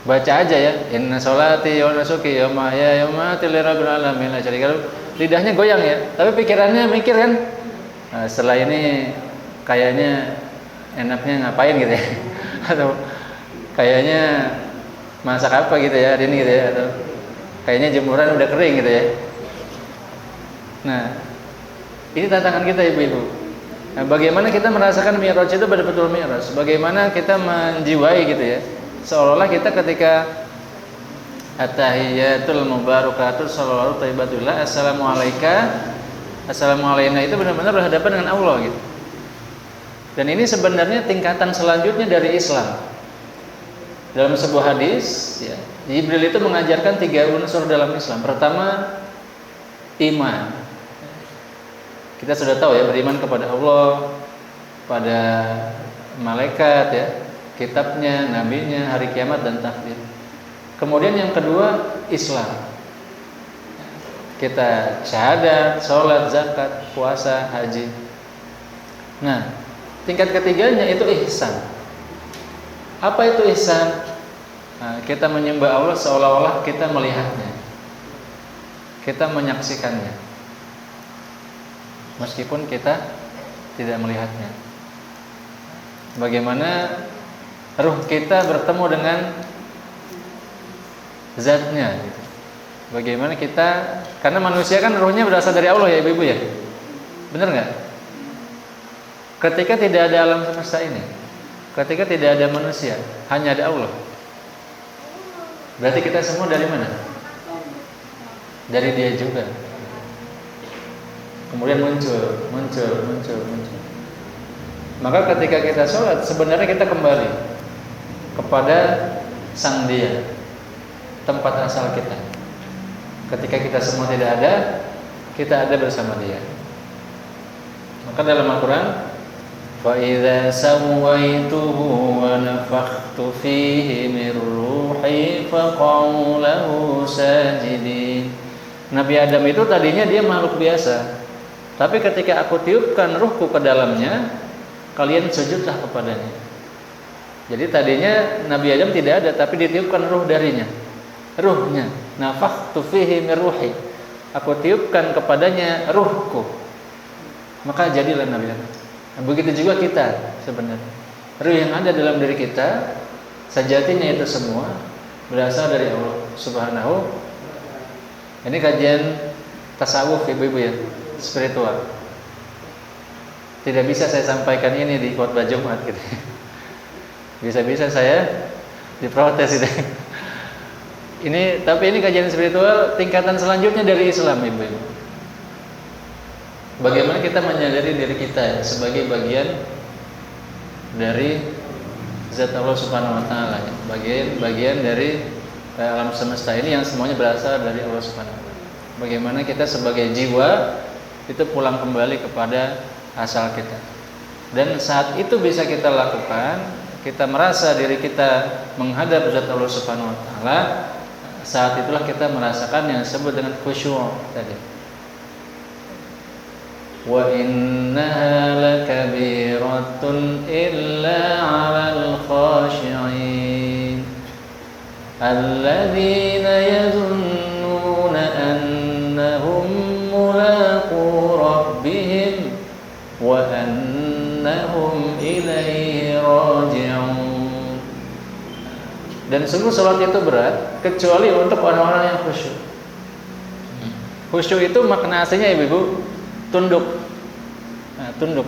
baca aja ya, inna sholati wa nusuki wa mahyaya wa mamati lirabbil alamin la syarika lahu. Lidahnya goyang ya, tapi pikirannya mikir kan, nah, setelah ini kayaknya enaknya ngapain gitu ya, atau kayaknya masak apa gitu ya hari ini gitu ya, atau kayaknya jemuran udah kering gitu ya. Nah, ini tantangan kita ibu-ibu. Nah, bagaimana kita merasakan Mi'raj itu betul-betul Mi'raj? Bagaimana kita menjiwai gitu ya? Seolah-olah kita ketika at-tahiyyatul mubarakatul shallallahu thayyibatullah assalamu alayka assalamu alayna itu benar-benar berhadapan dengan Allah gitu. Dan ini sebenarnya tingkatan selanjutnya dari Islam. Dalam sebuah hadis ya, Jibril itu mengajarkan 3 unsur dalam Islam. Pertama, iman. Kita sudah tahu ya, beriman kepada Allah, pada malaikat ya, kitabnya, nabinya, hari kiamat dan takdir. Kemudian yang kedua, Islam. Kita syahadat, sholat, zakat, puasa, haji. Nah, tingkat ketiganya itu ihsan. Apa itu ihsan? Nah, kita menyembah Allah seolah-olah kita melihatnya, kita menyaksikannya, meskipun kita tidak melihatnya. Bagaimana ruh kita bertemu dengan zatnya gitu. Bagaimana kita, karena manusia kan ruhnya berasal dari Allah ya ibu-ibu ya, benar nggak? Ketika tidak ada alam semesta ini, ketika tidak ada manusia, hanya ada Allah, berarti kita semua dari mana? Dari Dia juga. Kemudian muncul. Maka ketika kita sholat, sebenarnya kita kembali kepada Sang Dia, tempat asal kita. Ketika kita semua tidak ada, kita ada bersama Dia. Maka dalam Al-Quran, fa idza sawaituhu wa nafakhtu fihi min ruhi faqa'u lahu sajidin. Nabi Adam itu tadinya dia makhluk biasa, tapi ketika aku tiupkan ruhku ke dalamnya, kalian sujudlah kepadanya. Jadi tadinya Nabi Adam tidak ada, tapi ditiupkan ruh darinya, ruhnya. Nafakhtu fihi min ruhi, aku tiupkan kepadanya ruhku, maka jadilah Nabi Adam. Nah, begitu juga kita sebenarnya. Ruh yang ada dalam diri kita sejatinya itu semua berasal dari Allah Subhanahu. Ini kajian tasawuf ibu-ibu ya, spiritual. Tidak bisa saya sampaikan ini di khotbah Jumat gitu. Bisa-bisa saya diprotes gitu. Tapi ini kajian spiritual tingkatan selanjutnya dari Islam ibu-ibu. Bagaimana kita menyadari diri kita sebagai bagian dari zat Allah Subhanahu wa taala, bagian dari alam semesta ini yang semuanya berasal dari Allah Subhanahu wa taala. Bagaimana kita sebagai jiwa itu pulang kembali kepada asal kita. Dan saat itu bisa kita lakukan, kita merasa diri kita menghadap zat Allah Subhanahu wa taala, saat itulah kita merasakan yang disebut dengan khusyuk tadi. Wa innaha lakabiratun illa 'alal khashi'in alladzina yadhunnuna annahum mulaqu rabbihim wa annahum ilaihi raji'un. Dan sungguh salat itu berat kecuali untuk orang-orang yang khusyuk. Khusyuk itu makna aslinya ibu-ibu tunduk. Nah, tunduk.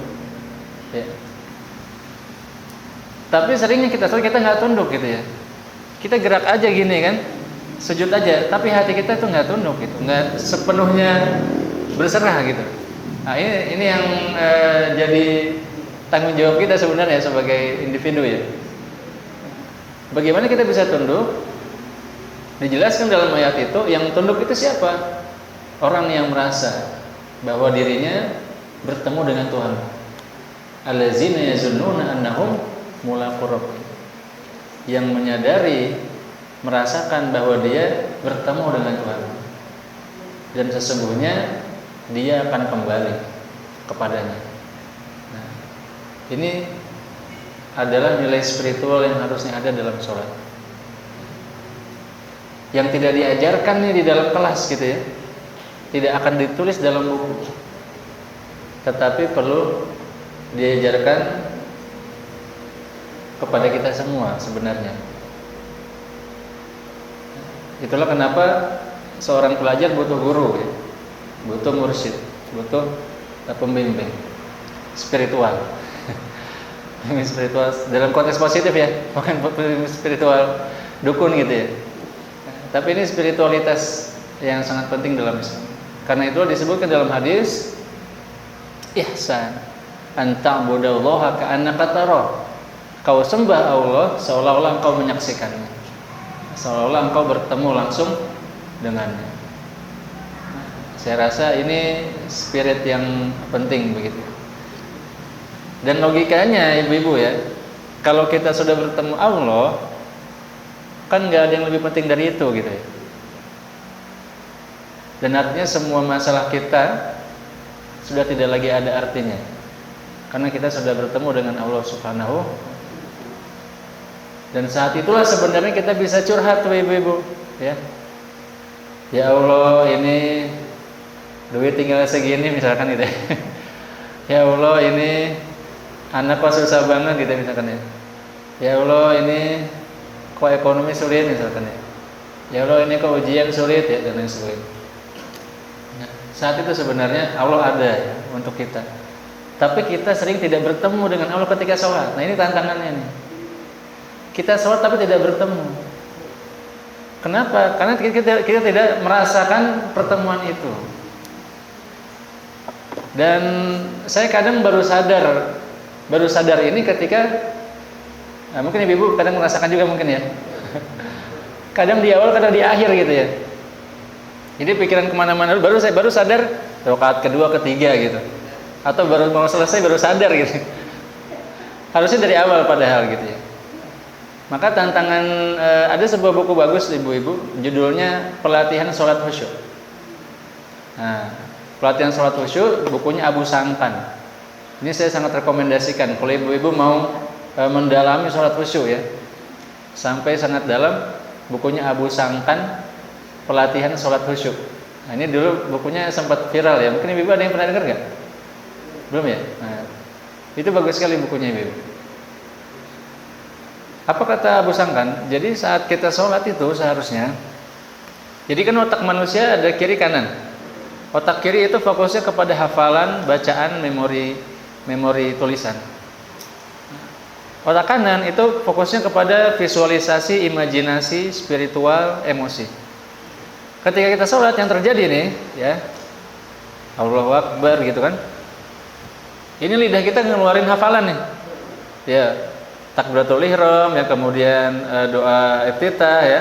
Ya. Tapi seringnya kita nggak tunduk gitu ya. Kita gerak aja gini kan, sujud aja. Tapi hati kita tuh nggak tunduk gitu, nggak sepenuhnya berserah gitu. Nah ini yang jadi tanggung jawab kita sebenarnya sebagai individu ya. Bagaimana kita bisa tunduk? Dijelaskan dalam ayat itu, yang tunduk itu siapa? Orang yang merasa bahwa dirinya bertemu dengan Tuhan. Allazina yazunnuna annahum mulaqu rabbihim. Yang menyadari, merasakan bahwa dia bertemu dengan Tuhan. Dan sesungguhnya dia akan kembali kepadanya. Nah, ini adalah nilai spiritual yang harusnya ada dalam sholat, yang tidak diajarkan nih di dalam kelas gitu ya, tidak akan ditulis dalam buku, tetapi perlu diajarkan kepada kita semua sebenarnya. Itulah kenapa seorang pelajar butuh guru ya, butuh mursyid, butuh pembimbing spiritual. Spiritual dalam konteks positif ya, bukan spiritual dukun gitu ya. Tapi ini spiritualitas yang sangat penting dalam Islam. Karena itu disebutkan dalam hadis, ihsan an ta'budallaha ka'annaka tarahu. Kau sembah Allah seolah-olah engkau menyaksikannya, seolah-olah engkau bertemu langsung dengannya. Saya rasa ini spirit yang penting begitu. Dan logikanya ibu-ibu ya, kalau kita sudah bertemu Allah, kan nggak ada yang lebih penting dari itu gitu ya. Dan artinya semua masalah kita sudah tidak lagi ada artinya, karena kita sudah bertemu dengan Allah Subhanahu. Dan saat itulah sebenarnya kita bisa curhat tuh ibu-ibu ya. Ya Allah, ini duit tinggal segini misalkan gitu ya. Ya Allah, ini anak kok susah banget gitu misalkan ya. Ya Allah, ini kok ekonomi sulit misalkan ya. Ya Allah, ini kok ujian sulit ya, dan lain sebagainya. Nah, saat itu sebenarnya Allah ada ya untuk kita. Tapi kita sering tidak bertemu dengan Allah ketika sholat. Nah ini tantangannya nih. Kita sholat tapi tidak bertemu. Kenapa? Karena kita tidak merasakan pertemuan itu. Dan saya kadang baru sadar ini ketika mungkin ibu kadang merasakan juga mungkin ya. Kadang di awal, kadang di akhir gitu ya. Jadi pikiran kemana-mana baru sadar rakaat kedua, ketiga gitu. Atau baru mau selesai baru sadar gitu. Harusnya dari awal padahal gitu ya. Maka tantangan ada sebuah buku bagus ibu-ibu, judulnya Pelatihan Sholat Khusyuk. Nah, Pelatihan Sholat Khusyuk, bukunya Abu Sangkan. Ini saya sangat rekomendasikan kalau ibu-ibu mau mendalami sholat khusyuk ya, sampai sangat dalam. Bukunya Abu Sangkan, Pelatihan Sholat Khusyuk. Nah, ini dulu bukunya sempat viral ya. Mungkin ibu-ibu ada yang pernah dengar nggak? Belum ya? Nah, itu bagus sekali bukunya ibu-ibu. Apa kata Abu Sangkan? Jadi saat kita sholat itu seharusnya, jadi kan otak manusia ada kiri kanan. Otak kiri itu fokusnya kepada hafalan, bacaan, memori tulisan. Otak kanan itu fokusnya kepada visualisasi, imajinasi, spiritual, emosi. Ketika kita sholat yang terjadi nih, ya, Allahu Akbar gitu kan. Ini lidah kita ngeluarin hafalan nih, ya. Takbiratul ihram ya, kemudian doa iftitah ya,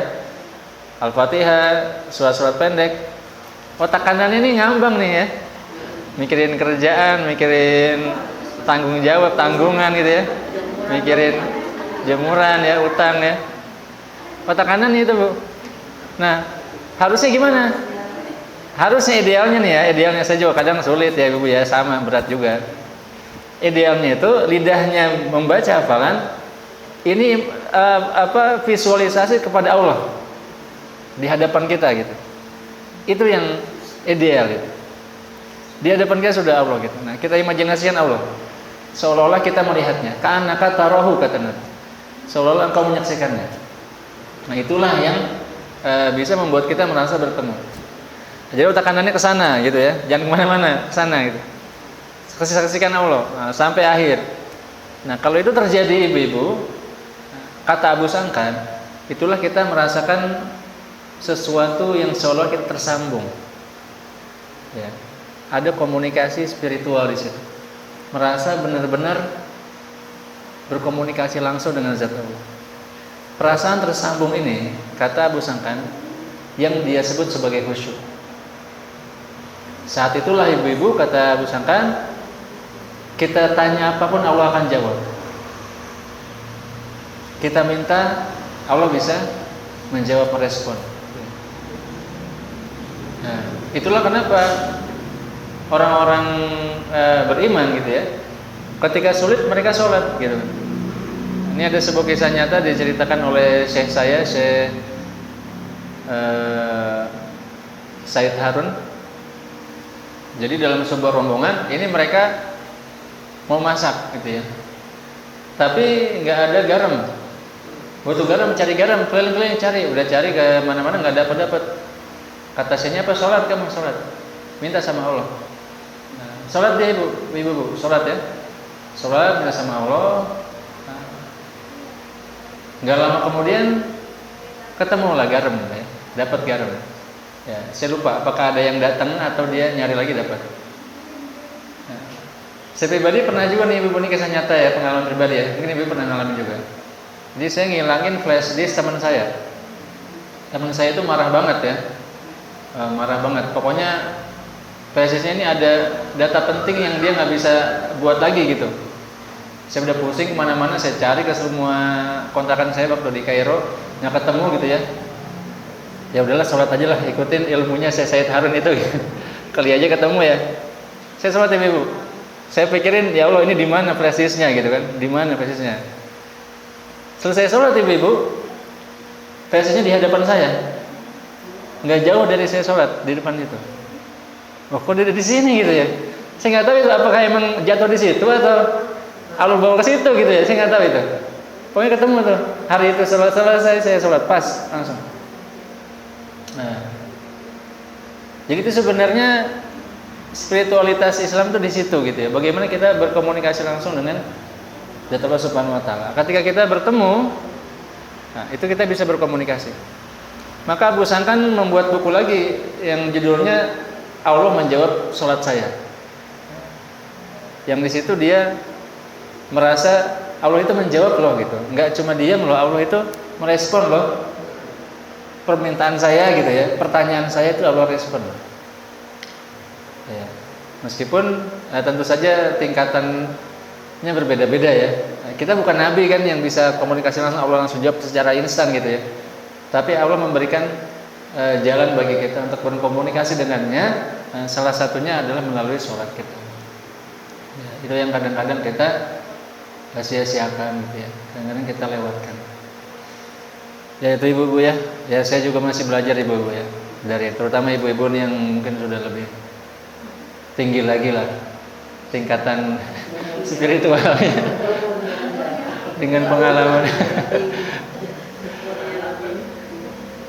Al-Fatihah, surat-surat pendek. Otak kanan ini ngambang nih ya, mikirin kerjaan, mikirin tanggung jawab, tanggungan gitu ya, mikirin jemuran ya, utang ya. Otak kanan itu bu. Nah harusnya gimana? Harusnya idealnya nih ya, idealnya saja kadang sulit ya ibu ya, sama berat juga. Idealnya itu lidahnya membaca hafalan. Ini visualisasi kepada Allah di hadapan kita gitu. Itu yang ideal gitu. Di hadapan kita sudah Allah gitu. Nah, kita imajinasikan Allah. Seolah-olah kita melihatnya. Ka'annaka tarahu kata Nabi. Seolah-olah engkau menyaksikannya. Nah, itulah yang bisa membuat kita merasa bertemu. Jadi otak kanannya ke sana gitu ya. Jangan kemana-mana, ke sana gitu. Saksikan Allah sampai akhir. Nah, kalau itu terjadi ibu-ibu, kata Abu Sangkan, itulah kita merasakan sesuatu yang seolah kita tersambung. Ya. Ada komunikasi spiritual di situ. Merasa benar-benar berkomunikasi langsung dengan zat Allah. Perasaan tersambung ini, kata Abu Sangkan, yang dia sebut sebagai khusyuk. Saat itulah ibu-ibu, kata Abu Sangkan, kita tanya apapun Allah akan jawab. Kita minta, Allah bisa menjawab, merespon. Nah, itulah kenapa orang-orang beriman gitu ya, ketika sulit mereka sholat gitu. Ini ada sebuah kisah nyata diceritakan oleh syekh saya, Syekh Said Harun. Jadi dalam sebuah rombongan ini mereka mau masak gitu ya, tapi nggak ada garam. Butuh garam, cari garam, keliling-keliling cari, udah cari ke mana-mana nggak dapat. Kata syekhnya apa? Sholat, kamu sholat, minta sama Allah. Nah, sholat dia ibu, sholat ya, sholat minta sama Allah. Nah, nggak lama kemudian ketemulah garam, ya, dapat garam. Ya, saya lupa apakah ada yang datang atau dia nyari lagi dapat. Nah, saya pribadi pernah juga nih ibu, ini kisah nyata ya, pengalaman pribadi ya, mungkin ibu pernah ngalamin juga. Jadi saya ngilangin flash disk teman saya. Teman saya itu marah banget ya, marah banget. Pokoknya flash disknya ini ada data penting yang dia nggak bisa buat lagi gitu. Saya udah pusing kemana-mana, saya cari ke semua kontakan saya waktu di Kairo, nggak ketemu gitu ya. Ya udahlah, sholat aja lah, ikutin ilmunya Said Harun itu, kali aja ketemu ya. Saya sholat ya ibu. Saya pikirin ya Allah ini di mana flash disknya gitu kan, di mana flash disknya. Selesai sholat ibu, flash disknya di hadapan saya, nggak jauh dari saya sholat di depan itu. Oh kok dia di sini gitu ya? Saya nggak tahu itu apakah emang jatuh di situ atau Allah bawa ke situ gitu ya? Saya nggak tahu itu. Pokoknya ketemu tuh hari itu selesai saya sholat pas langsung. Nah, jadi itu sebenarnya spiritualitas Islam tuh di situ gitu ya. Bagaimana kita berkomunikasi langsung dengan Allah Subhanahu Wa Taala. Ketika kita bertemu, nah itu kita bisa berkomunikasi. Maka Abu Sangkan membuat buku lagi yang judulnya Allah Menjawab Sholat Saya. Yang di situ dia merasa Allah itu menjawab loh gitu. Enggak cuma diam loh, Allah itu merespon loh permintaan saya gitu ya, pertanyaan saya itu Allah respon. Ya. Meskipun tentu saja tingkatannya berbeda-beda ya. Kita bukan nabi kan yang bisa komunikasi langsung, Allah langsung jawab secara instan gitu ya. Tapi Allah memberikan jalan bagi kita untuk berkomunikasi dengannya. Salah satunya adalah melalui sholat kita. Ya, itu yang kadang-kadang kita sia-siakan gitu ya. Kadang-kadang kita lewatkan. Ya itu ibu-ibu ya. Ya saya juga masih belajar ibu-ibu ya. Dari terutama ibu-ibu yang mungkin sudah lebih tinggi lagi lah tingkatan spiritualnya dengan pengalaman.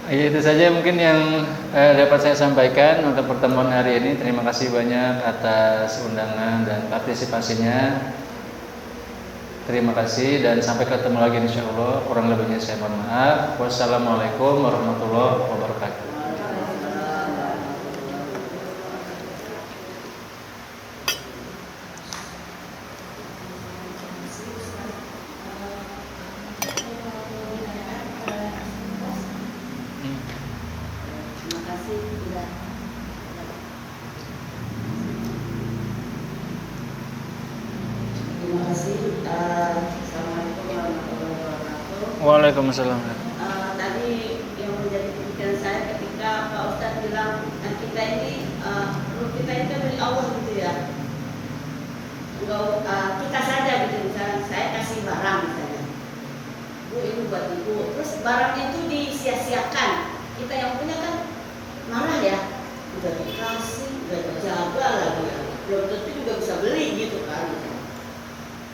Ya, itu saja mungkin yang dapat saya sampaikan untuk pertemuan hari ini. Terima kasih banyak atas undangan dan partisipasinya. Terima kasih dan sampai ketemu lagi insyaallah. Kurang lebihnya saya mohon maaf. Wassalamualaikum warahmatullahi wabarakatuh. Waalaikumsalam. Tadi yang menjadi pikiran saya ketika Pak Ustadz bilang kita ini kan dari Allah gitu ya. Kita saja gitu, misalnya saya kasih barang misalnya, Bu ini buat ibu, terus barangnya itu disia-siakan, kita yang punya kan marah ya, udah dikasih, udah dijaga lagi, belum tentu juga bisa beli gitu kan.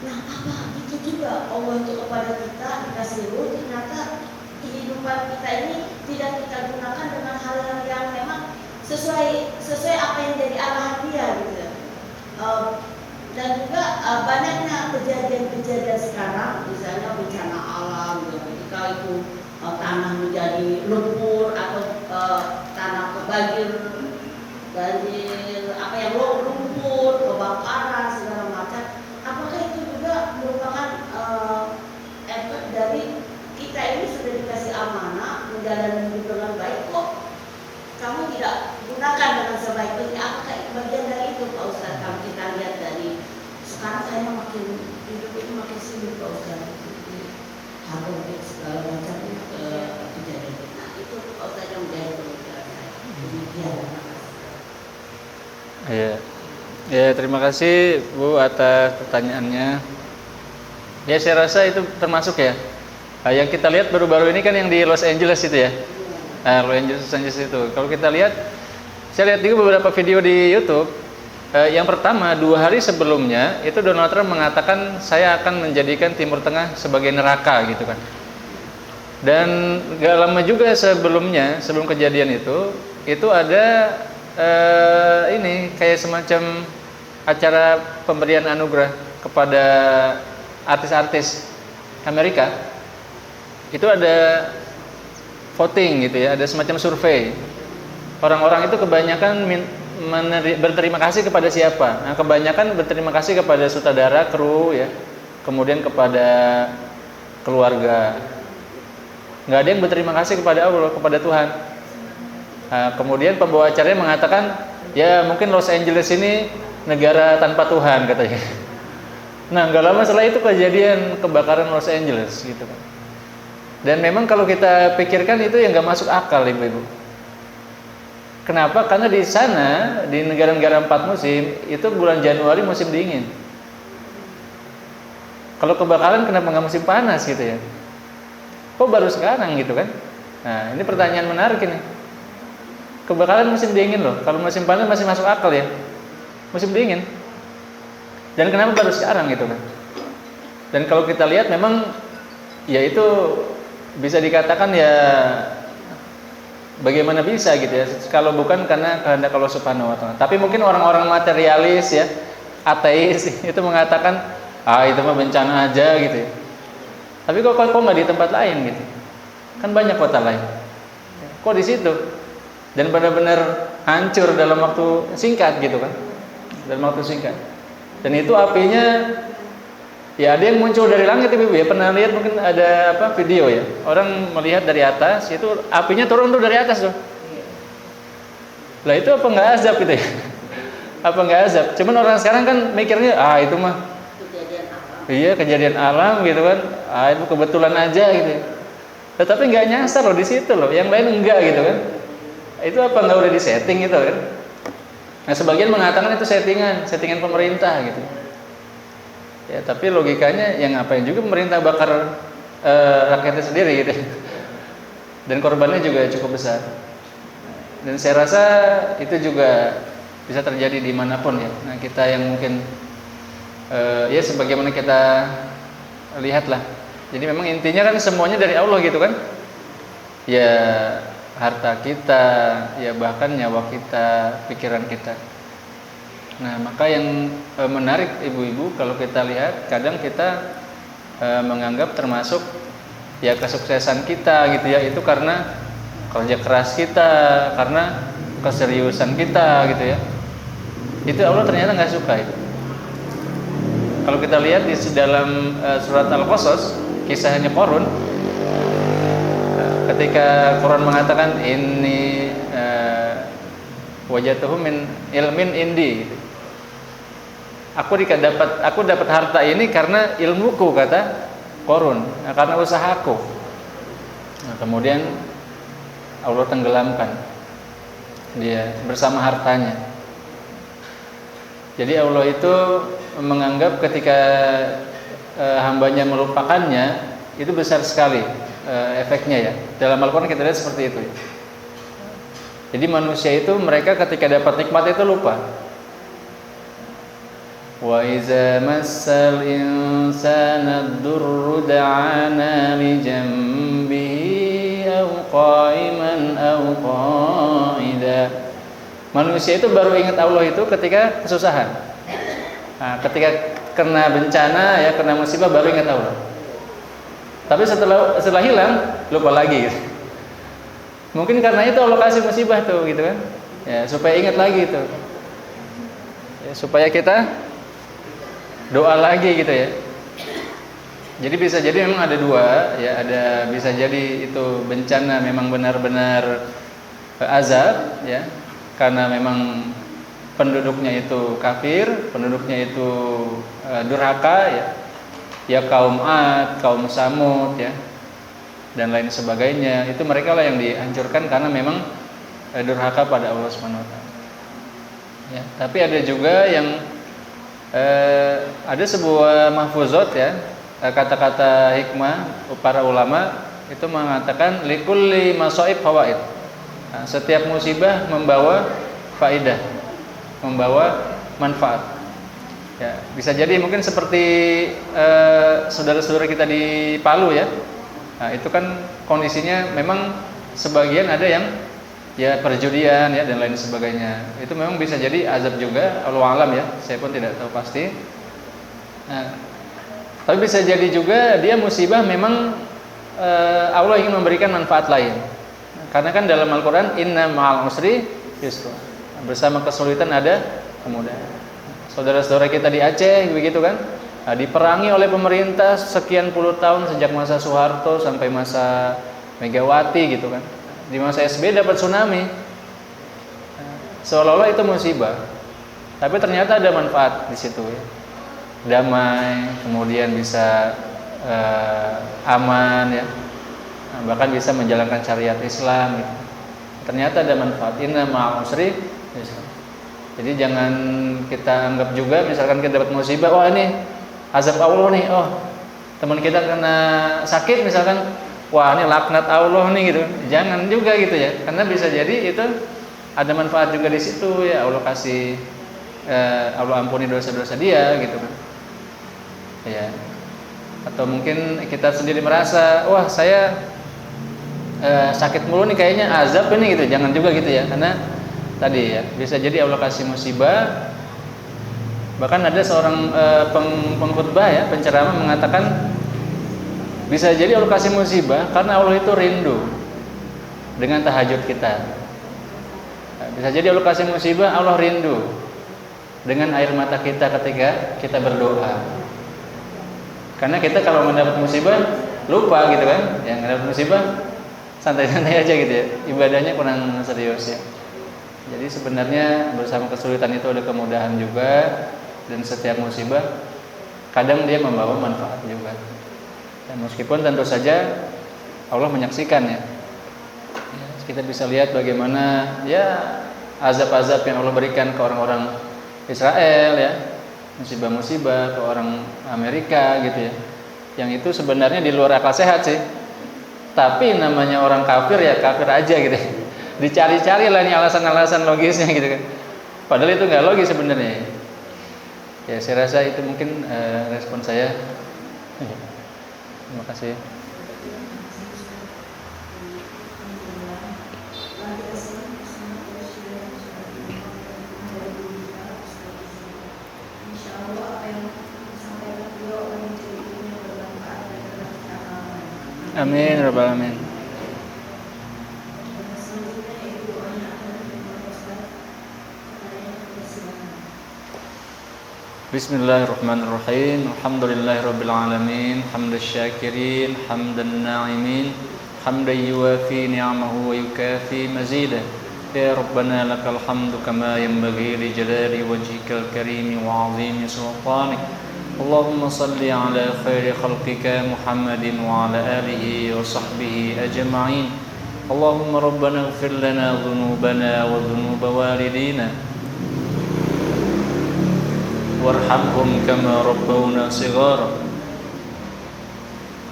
Nah apa itu juga Allah itu kepada kita dikasih ruh, ternyata kehidupan kita ini tidak kita gunakan dengan hal yang memang sesuai apa yang jadi arahan dia gitu. Dan juga banyaknya kejadian-kejadian sekarang, misalnya bencana alam, ketika itu tanah menjadi lumpur atau tanah kebanjir, apa yang lumpur, kebakaran segala macam. Apakah itu juga merupakan efek dari kita ini sudah dikasih amanah menjalani hidup dengan baik, kok kamu tidak gunakan dengan sebaik-baiknya? Apakah itu bagian dari itu Pak Ustadz? Kalau kita lihat dari sekarang kayaknya makin hidup itu makin sulit Pak Ustadz, harus segala macam kejadian. Nah itu Pak Ustadz yang menjadi pemikiran saya. Demikian. Ya, terima kasih Bu atas pertanyaannya. Ya saya rasa itu termasuk ya. Yang kita lihat baru-baru ini kan yang di Los Angeles itu ya. Los Angeles itu. Kalau kita lihat, saya lihat juga beberapa video di YouTube. Yang pertama, 2 hari sebelumnya itu Donald Trump mengatakan saya akan menjadikan Timur Tengah sebagai neraka gitu kan. Dan gak lama juga sebelumnya, sebelum kejadian itu ada ini kayak semacam acara pemberian anugerah kepada artis-artis Amerika. Itu ada voting gitu ya, ada semacam survei. Orang-orang itu kebanyakan berterima kasih kepada siapa? Nah, kebanyakan berterima kasih kepada sutradara, kru ya, kemudian kepada keluarga. Nggak ada yang berterima kasih kepada Allah, kepada Tuhan. Nah, kemudian pembawa acaranya mengatakan, ya mungkin Los Angeles ini negara tanpa Tuhan katanya. Nah, nggak lama setelah itu kejadian kebakaran Los Angeles gitu kan. Dan memang kalau kita pikirkan itu yang nggak masuk akal, ibu-ibu. Kenapa? Karena di sana, di negara-negara 4 musim, itu bulan Januari musim dingin. Kalau kebakaran kenapa nggak musim panas gitu ya? Kok baru sekarang gitu kan? Nah, ini pertanyaan menarik ini. Kebakaran musim dingin loh. Kalau musim panas masih masuk akal ya. Musim dingin. Dan kenapa baru sekarang gitu kan? Dan kalau kita lihat memang ya itu bisa dikatakan ya bagaimana bisa gitu ya, kalau bukan karena kehendak Allah Subhanahu wa taala. Tapi mungkin orang-orang materialis ya, ateis itu mengatakan, itu mah bencana aja gitu ya. Tapi kok nggak di tempat lain gitu? Kan banyak kota lain. Kok di situ? Dan benar-benar hancur dalam waktu singkat gitu kan? Dalam waktu singkat. Dan itu apinya ya ada yang muncul dari langit ibu ya, pernah lihat mungkin ada video ya, orang melihat dari atas itu apinya turun tuh dari atas tuh. Lah itu apa nggak azab gitu ya? Apa nggak azab? Cuman orang sekarang kan mikirnya itu mah kejadian alam. Iya kejadian alam gitu kan, itu kebetulan aja gitu. Tetapi nggak nyasar loh di situ loh, yang lain enggak gitu kan? Itu apa nggak udah disetting gitu kan? Nah sebagian mengatakan itu settingan pemerintah gitu. Ya, tapi logikanya yang ngapain juga pemerintah bakar rakyatnya sendiri gitu. Dan korbannya juga cukup besar. Dan saya rasa itu juga bisa terjadi dimanapun ya. Nah kita yang mungkin ya sebagaimana kita lihatlah. Jadi memang intinya kan semuanya dari Allah gitu kan. Ya harta kita, ya bahkan nyawa kita, pikiran kita. Nah, maka yang menarik ibu-ibu kalau kita lihat kadang kita menganggap termasuk ya kesuksesan kita gitu ya itu karena kerja keras kita, karena keseriusan kita gitu ya. Itu Allah ternyata nggak suka itu. Kalau kita lihat di dalam surat Al-Qasas kisahnya Qarun, ketika Quran mengatakan ini wajatuhu min ilmin indi gitu. Aku dapat harta ini karena ilmuku kata Qarun, karena usahaku. Nah, kemudian Allah tenggelamkan dia bersama hartanya. Jadi Allah itu menganggap ketika hambanya melupakannya itu besar sekali efeknya ya. Dalam Al-Quran kita lihat seperti itu. Jadi manusia itu mereka ketika dapat nikmat itu lupa. Wa iza massal insana ad-durru da'ana li jambihi aw qa'iman aw qa'ida. Manusia itu baru ingat Allah itu ketika kesusahan. Nah, ketika kena bencana ya, kena musibah baru ingat Allah. Tapi setelah hilang lupa lagi gitu. Mungkin karena itu Allah kasih musibah tuh gitu kan. Ya, supaya ingat lagi itu. Ya, supaya kita doa lagi gitu ya. Jadi bisa jadi memang ada dua ya, ada bisa jadi itu bencana memang benar-benar azab ya, karena memang penduduknya itu kafir, penduduknya itu durhaka ya. Ya kaum Ad, kaum Samud ya, dan lain sebagainya. Itu mereka lah yang dihancurkan karena memang durhaka pada Allah Subhanahu wa taala. Ya, tapi ada juga yang ada sebuah mahfuzat ya, kata-kata hikmah para ulama itu mengatakan likulli masaib fawaid. Nah, setiap musibah membawa faidah, membawa manfaat. Ya, bisa jadi mungkin seperti saudara-saudara kita di Palu ya. Nah, itu kan kondisinya memang sebagian ada yang ya perjudian ya dan lain sebagainya. Itu memang bisa jadi azab juga, Allah alam ya. Saya pun tidak tahu pasti. Nah, tapi bisa jadi juga dia musibah memang Allah ingin memberikan manfaat lain. Karena kan dalam Al-Qur'an inna ma'al usri yusra. Bersama kesulitan ada kemudahan. Saudara-saudara kita di Aceh begitu kan? Nah, diperangi oleh pemerintah sekian puluh tahun sejak masa Soeharto sampai masa Megawati gitu kan. Di masa SBY dapat tsunami. Seolah-olah itu musibah. Tapi ternyata ada manfaat di situ ya. Damai, kemudian bisa aman ya, bahkan bisa menjalankan syariat Islam gitu. Ternyata ada manfaat. Inna ma'al usri yusra. Jadi jangan kita anggap juga misalkan kita dapat musibah, wah ini azab Allah nih, oh teman kita kena sakit misalkan, wah ini laknat Allah nih gitu. Jangan juga gitu ya, karena bisa jadi itu ada manfaat juga di situ ya. Allah kasih Allah ampuni dosa-dosa dia gitu kan. Ya. Atau mungkin kita sendiri merasa, wah saya sakit mulu nih kayaknya azab ini gitu. Jangan juga gitu ya, karena tadi ya bisa jadi Allah kasih musibah. Bahkan ada seorang pengkhutbah ya, penceramah mengatakan bisa jadi Allah kasih musibah karena Allah itu rindu dengan tahajud kita. Bisa jadi Allah kasih musibah, Allah rindu dengan air mata kita ketika kita berdoa. Karena kita kalau mendapat musibah lupa gitu kan, yang mendapat musibah santai-santai aja gitu ya, ibadahnya kurang serius ya. Jadi sebenarnya bersama kesulitan itu ada kemudahan juga, dan setiap musibah kadang dia membawa manfaat juga. Dan meskipun tentu saja Allah menyaksikan ya, kita bisa lihat bagaimana ya azab-azab yang Allah berikan ke orang-orang Israel ya, musibah-musibah ke orang Amerika gitu ya, yang itu sebenarnya di luar akal sehat sih. Tapi namanya orang kafir ya kafir aja gitu ya. Dicari-cari lah nih alasan-alasan logisnya gitu kan, padahal itu nggak logis sebenarnya ya. Saya rasa itu mungkin respon saya. Terima kasih. Amin rabbal alamin. Bismillahirrahmanirrahim. Alhamdulillahirabbil alamin, hamdasy syakirin, hamdan na'imin, hamdan yuwafi ni'amahu wa yukafi mazidah. Ya rabbana lakal hamdu kama yanbaghi li jalali wajhikal karim wa 'azimi sultanik. Allahumma salli ala khairi khalqika Muhammadin wa ala alihi wa sahbihi ajma'in. Allahumma rabbana ighfir lana dhunubana wa dhunuba walidina warhamhum kama rabbawna shighara.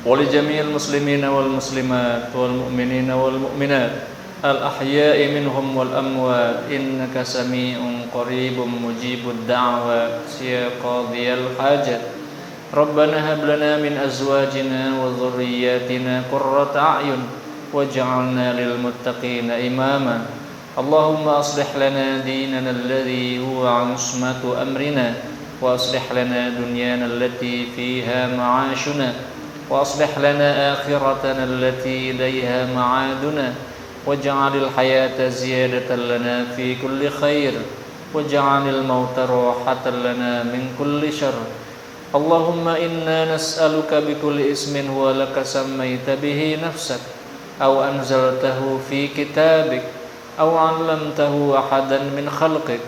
Wa li jami'il muslimina wal muslimat wal mu'minina wal mu'minat al ahya'i minhum wal amwat innaka sami'un qaribun mujibud da'wat ya qadiyal hajat. Rabbana hab lana min azwajina wa dhurriyyatina qurrata a'yun waj'alna lil muttaqina imama. Allahumma aslih lana dinana alladhi huwa 'ismatu amrina wa aslih lana dunyana allati fiha ma'ashuna wa aslih lana akhiratana allati ilayha ma'aduna waj'alil hayata ziyadatan lana fi kulli khair waj'alil mauta rahatan lana min kulli syarr. Allahumma inna nas'aluka bikulli ismin huwa laka sammaita bihi nafsak aw anzaltahu fi kitabik aw 'allamtahu ahadan min khalqik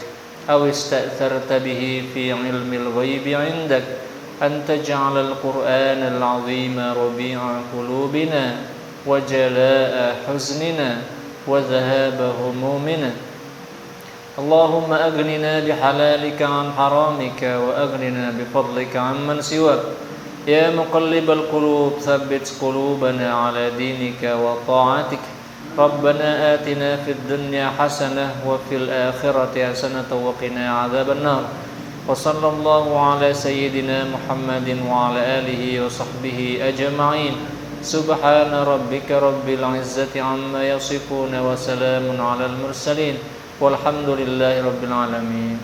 aw ista'tharta bihi fi 'ilmil ghaibi 'indak an taj'alal qur'anal 'azima rabi'a qulubina wa jalaa'a huznina wa dhahaba humumina. Allahumma aghnina bihalalika 'an haramika wa aghnina bifadlika 'amman siwak يا مقلب القلوب ثبت قلوبنا على دينك وطاعتك ربنا آتنا في الدنيا حسنة وفي الآخرة حسنة وقنا عذاب النار وصلى الله على سيدنا محمد وعلى آله وصحبه أجمعين سبحان ربك رب العزة عما يصفون وسلام على المرسلين والحمد لله رب العالمين.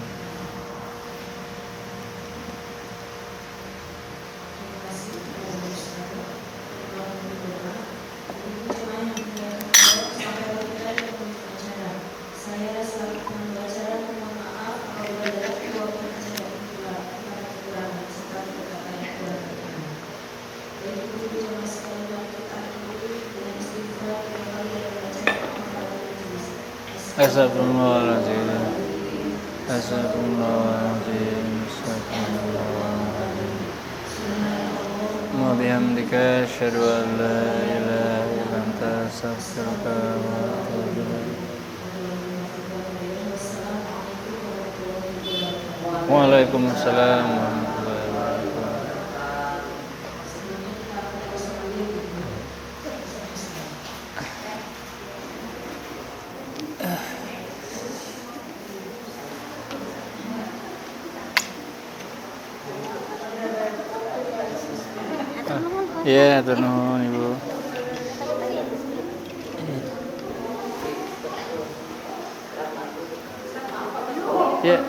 Astagfirullahaladzim. Astagfirullahaladzim. Astagfirullahaladzim. Wa bihamdika asyhadu an la ilaha illa anta astaghfiruka wa atubu ilaik. Waalaikumsalam warahmatullahi wabarakatuh. Ya, atur nuhun Ibu. Ya.